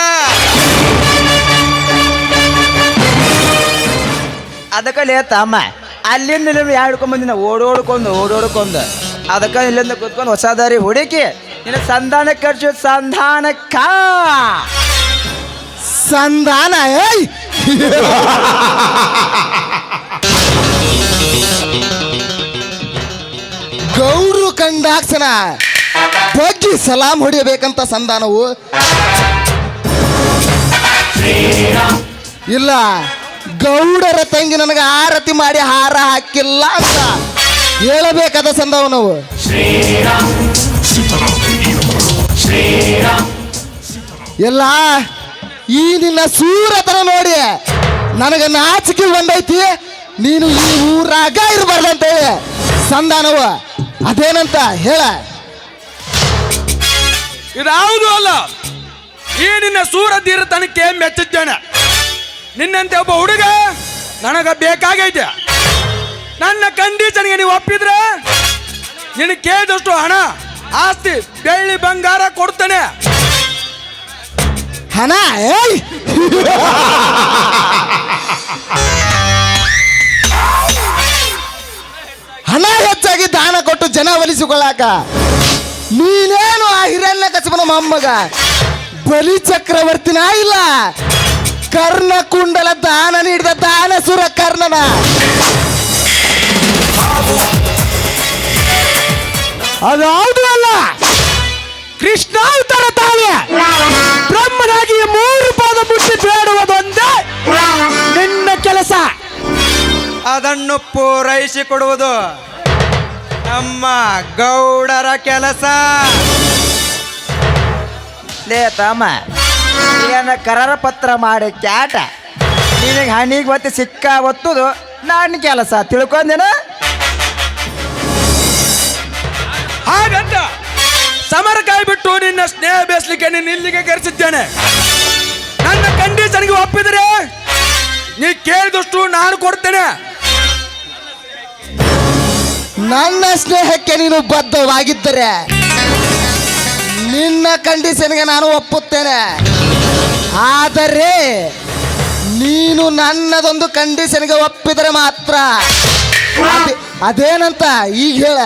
ಅದಕ್ಕಲ್ಲಿ ತಮ್ಮ ಅಲ್ಲಿಂದ ಇಲ್ಲಿ ಹೇಳ್ಕೊಂಬಂದಿನ ಓಡೋಡ್ಕೊಂಡು ಅದಕ್ಕೆ ಇಲ್ಲಿಂದ ಕೂತ್ಕೊಂಡು ಹೊಸ ದಾರಿ ಹುಡುಕಿ ನಿನ್ನ ಸಂಧಾನ ಖರ್ಚು ಸಂಧಾನಕ್ಕ ಸಂಧಾನ. ಏಯ್ ಗೌಡ್ರು ಕಂಡಾಕ್ಷಣ ಬಗ್ಗಿ ಸಲಾಂ ಹೊಡಿಯಬೇಕಂತ ಸಂಧಾನವು ಇಲ್ಲ ಗೌಡರ ತಂಗಿ ನನಗೆ ಆರತಿ ಮಾಡಿ ಹಾರ ಹಾಕಿಲ್ಲ ಅಂತ ಹೇಳಬೇಕಾದ ಸಂದವ ನಾವು. ಎಲ್ಲ ಈ ನಿನ್ನ ಸೂರತನ ನೋಡಿ ನನಗೆ ನಾಚಿಕೆ ಬಂದೈತಿ. ನೀನು ಈ ಊರಾಗ ಇರಬಾರ್ದಂತೇಳಿ ಸಂಧಾನವ ಅದೇನಂತ ಹೇಳ. ಇದಾವುದು ಅಲ್ಲ, ಈ ನಿನ್ನ ಸೂರತೀರತನಕ್ಕೆ ಮೆಚ್ಚಿದ್ದೇನೆ. ನಿನ್ನಂತೆ ಒಬ್ಬ ಹುಡುಗ ನನಗ ಬೇಕಾಗೈತೆ. ನನ್ನ ಕಂಡೀಷನ್ಗೆ ನೀವು ಒಪ್ಪಿದ್ರೆ ನಿನಗೆ ಕೇಳಿದಷ್ಟು ಹಣ, ಆಸ್ತಿ, ಬೆಳ್ಳಿ, ಬಂಗಾರ ಕೊಡ್ತೇನೆ. ಹಣ ಏಯ್ ಹಣ ಹೆಚ್ಚಾಗಿ ದಾನ ಕೊಟ್ಟು ಜನ ಒಲಿಸಿಕೊಳ್ಳಾಕ ನೀನೇನು ಆ ಹಿರಣ್ಯ ಕಸಬನ ಮೊಮ್ಮಗ ಬಲಿ ಚಕ್ರವರ್ತಿನ ಇಲ್ಲ, ಕರ್ಣಕುಂಡಲ ದಾನ ನೀಡಿದ ದಾನಸುರ ಕರ್ಣನ. ಅದಾವುದು ಅಲ್ಲ, ಕೃಷ್ಣಾವತಾರ ತಾಳೆ ಬ್ರಹ್ಮನಾಗಿ 3 ಪಾದ ಮುಟ್ಟಿ ಬೇಡುವುದೊಂದೇ ನಿನ್ನ ಕೆಲಸ. ಅದನ್ನು ಪೂರೈಸಿಕೊಡುವುದು ನಮ್ಮ ಗೌಡರ ಕೆಲಸ. ಲೇ ತಮ್ಮ, ಏನ ಕರಾರ ಪತ್ರ ಮಾಡಿ ಕ್ಯಾಟ ನಿನಗೆ ಹಣಿಗೆ ಮತ್ತೆ ಸಿಕ್ಕ ಒತ್ತುದು ನನ್ನ ಕೆಲಸ ತಿಳ್ಕೊಂದೇನ? ಹಾಗಂತ ಸಮರ ಕಾಯ್ಬಿಟ್ಟು ನಿನ್ನ ಸ್ನೇಹ ಬೇಸ್ಲಿಕ್ಕೆ ನಿನ್ನ ಇಲ್ಲಿಗೆ ಕರೆಸಿದ್ದೇನೆ. ನನ್ನ ಕಂಡೀಷನ್ಗೆ ಒಪ್ಪಿದರೆ ನೀ ಕೇಳಿದಷ್ಟು ನಾನು ಕೊಡ್ತೇನೆ. ನನ್ನ ಸ್ನೇಹಕ್ಕೆ ನೀನು ಬದ್ಧವಾಗಿದ್ದರೆ ನಿನ್ನ ಕಂಡೀಷನ್ಗೆ ನಾನು ಒಪ್ಪುತ್ತೇನೆ. ಆದರೆ ನೀನು ನನ್ನದೊಂದು ಕಂಡೀಷನ್ಗೆ ಒಪ್ಪಿದರೆ ಮಾತ್ರ. ಅದೇನಂತ ಈಗ ಹೇಳ.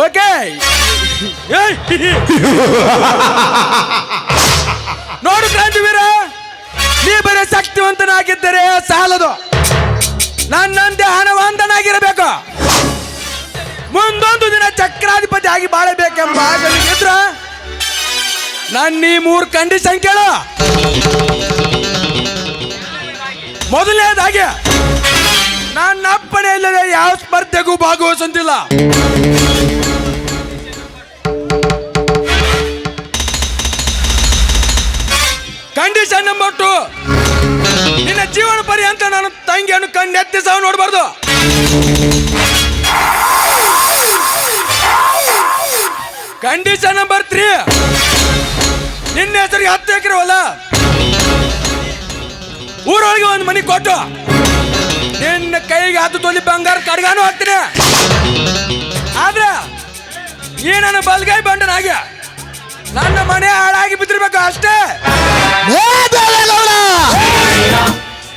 ಓಕೆ, ನೋಡು ಕ್ರಾಂತಿವೀರ, ನೀ ಬರೀ ಶಕ್ತಿವಂತನಾಗಿದ್ದರೆ ಸಾಲದು, ನನ್ನಂತೆ ಹಣವಂತನಾಗಿರಬೇಕು. ಮುಂದೊಂದು ದಿನ ಚಕ್ರಾಧಿಪತಿ ಆಗಿ ಬಾಳಬೇಕೆಂಬ ಇದ್ರ ನನ್ನ ಈ 3 ಕಂಡೀಷನ್ ಕೇಳು. ಮೊದಲನೇದಾಗಿ ನನ್ನ ಅಪ್ಪಣೆ ಇಲ್ಲದೆ ಯಾವ ಸ್ಪರ್ಧೆಗೂ ಭಾಗವಹಿಸುತ್ತಿಲ್ಲ. ಕಂಡೀಷನ್ ನಂಬರ್ 2, ನಿನ್ನ ಜೀವನ ಪರ್ಯಂತ ನಾನು ತಂಗಿಯನ್ನು ಕಣ್ಣೆತ್ತಿ ಸಹ ನೋಡಬಾರ್ದು. ಕಂಡೀಷನ್ ನಂಬರ್ 3, ನಿನ್ನ ಹೆಸರಿಗೆ 10 ಎಕರೆ ಹೊಲ, ಊರೊಳಗೆ ಒಂದು ಮನೆ ಕೊಟ್ಟು ನಿನ್ನ ಕೈಗೆ 10 ತೊಲಿ ಬಂಗಾರ ಕಡ್ಗಾನು ಹಾಕ್ತೀನಿ. ಆದ್ರೆ ಈ ನನ್ನ ಬಲ್ಗೈ ಬಂಡನಾಗಿ ನನ್ನ ಮನೆ ಹಾಳಾಗಿ ಬಿದ್ದಿರ್ಬೇಕು ಅಷ್ಟೇ.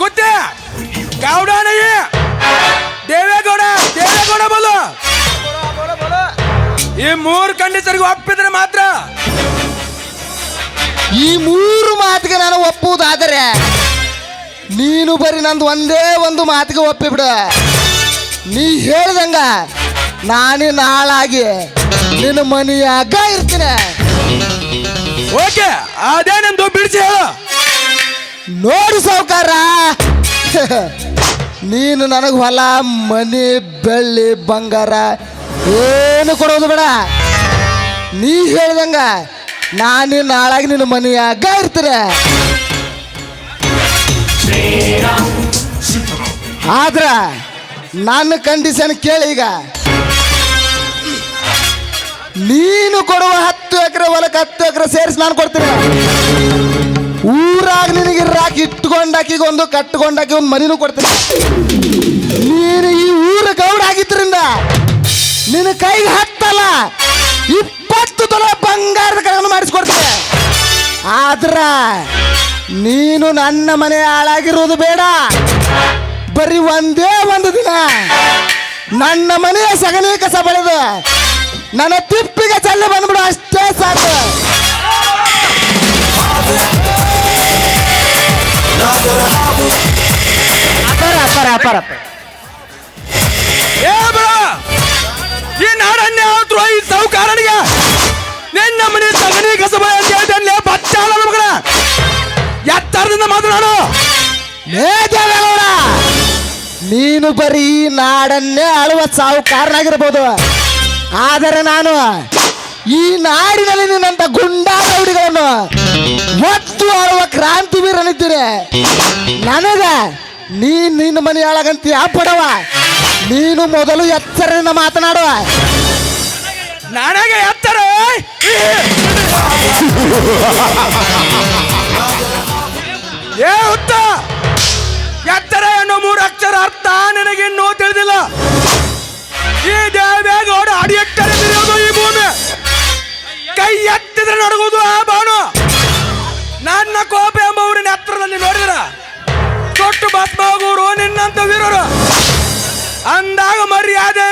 ಕುತ್ತೆ ಗೌಡನಯ್ಯ ದೇವೇಗೌಡ ಬೋಲು. ಈ 3 ಕಂಡೀಷನ್ಗೆ ಒಪ್ಪಿದ್ರೆ ಮಾತ್ರ. ಈ 3 ಮಾತಿಗೆ ನಾನು ಒಪ್ಪುವುದಾದರೆ ನೀನು ಬರೀ ನಂದು ಒಂದೇ ಒಂದು ಮಾತಿಗೆ ಒಪ್ಪಿಬಿಡು. ನೀ ಹೇಳ್ದಂಗ ನಾನೇ ನಾಳಾಗಿ ನಿನ್ನ ಮನೆಯಾಗ ಇರ್ತೀನಿ. ಓಕೆ, ಅದೇನೆಂದು ಬಿಡಿಸಿ ಹೇಳು. ನೋಡು ಸಾವುಕಾರ, ನೀನು ನನಗೆ ಹೊಲ, ಮನೆ, ಬೆಳ್ಳಿ, ಬಂಗಾರ ಏನು ಕೊಡೋದು ಬೇಡ. ನೀ ಹೇಳ್ದಂಗ ನಾನು ನಾಳಾಗಿ ನಿನ್ನ ಮನೆಯಾಗ ಇರ್ತೀನಿ. ಆದ್ರ ನನ್ನ ಕಂಡೀಷನ್ ಕೇಳಿ. ಈಗ ನೀನು ಕೊಡುವ 10 ಎಕರೆ ಹೊಲಕ್ಕೆ 10 ಎಕರೆ ಸೇರಿಸಿ ನಾನು ಕೊಡ್ತೀನಿ. ಊರಾಗ ನಿನಗೆ ಇರಾಕಿ ಇಟ್ಕೊಂಡಾಕಿಗೆ ಒಂದು, ಕಟ್ಕೊಂಡಾಕಿ ಒಂದು ಮನಿನೂ ಕೊಡ್ತೀನಿ. ನೀನು ಈ ಊರ ಗೌಡ ಆಗಿದ್ರಿಂದ ನಿನ್ನ ಕೈಗೆ ಹತ್ತಲ್ಲ 20 ತೊಲೆ ಬಂಗಾರದ ಕಡೆಯನ್ನು ಮಾಡಿಸ್ಕೊಡ್ತೀನಿ. ಆದ್ರ ನೀನು ನನ್ನ ಮನೆ ಹಾಳಾಗಿರೋದು ಬೇಡ. ಬರೀ ಒಂದೇ ಒಂದು ದಿನ ನನ್ನ ಮನೆಯ ಸಗಣಿ ಕಸ ಬೆಳೆದು ನನ್ನ ತಿಪ್ಪಿಗೆ ಚಲ್ಲಿ ಬಂದ್ಬಿಡು, ಅಷ್ಟೇ ಸಾಕು. ಈ ನಾಡನ್ನೇ ಆದ್ರು ಈ ಸಾಹುಕಾರನಿಗೆ ನಿನ್ನ ಮನೆ ಸಗಣಿ ಕಸಬ ಅಂತ ಹೇಳ್ತಾನೆ ಬಚ್ಚಾಳ ಮಗಳ. ಎತ್ತರದಿಂದ ಮಾತನಾಡು. ಲೇ ದೇವೇಗೌಡ, ನೀನು ಬರೀ ನಾಡನ್ನೇ ಆಳುವ ಸಾಹುಕಾರನಾಗಿರ್ಬೋದು, ಆದರೆ ನಾನು ಈ ನಾಡಿನಲ್ಲಿ ನಿನ್ನಂತ ಗುಂಡಾ ರೌಡಿಗಳನ್ನು ಒತ್ತು ಆಳುವ ಕ್ರಾಂತಿವೀರನಿದ್ದೀನಿ. ನನಗ ನಿನ್ನ ಮನೆಯೊಳಗಂತ ಪಡವ, ನೀನು ಮೊದಲು ಎಚ್ಚರದಿಂದ ಮಾತನಾಡುವ. ನನಗೆ ಎತ್ತರ ಏ ಹುತ್ತ, ಎತ್ತರ ಎನ್ನೋ 3 ಅಕ್ಷರ ಅರ್ಥ ನನಗಿನ್ನೂ ತಿಳಿದಿಲ್ಲ. ಈ ದೇವೇಗೌಡ ಅಡಿಯಟ್ಟರೆ ತಿರುವುದು ಈ ಭೂಮಿ, ಕೈ ಎತ್ತಿದ್ರೆ ನಡಗುವುದು ಆ ಬಾನು. ನನ್ನ ಕೋಪ ಎಂಬ ಊರಿನ ಎತ್ತರದಲ್ಲಿ ನೋಡಿದ್ರ ತೊಟ್ಟು ಭಸ್ಮ ಆಗುವರು ನಿನ್ನಂತ ವೀರರು. ಅಂದಾಗ ಮರ್ಯಾದೆ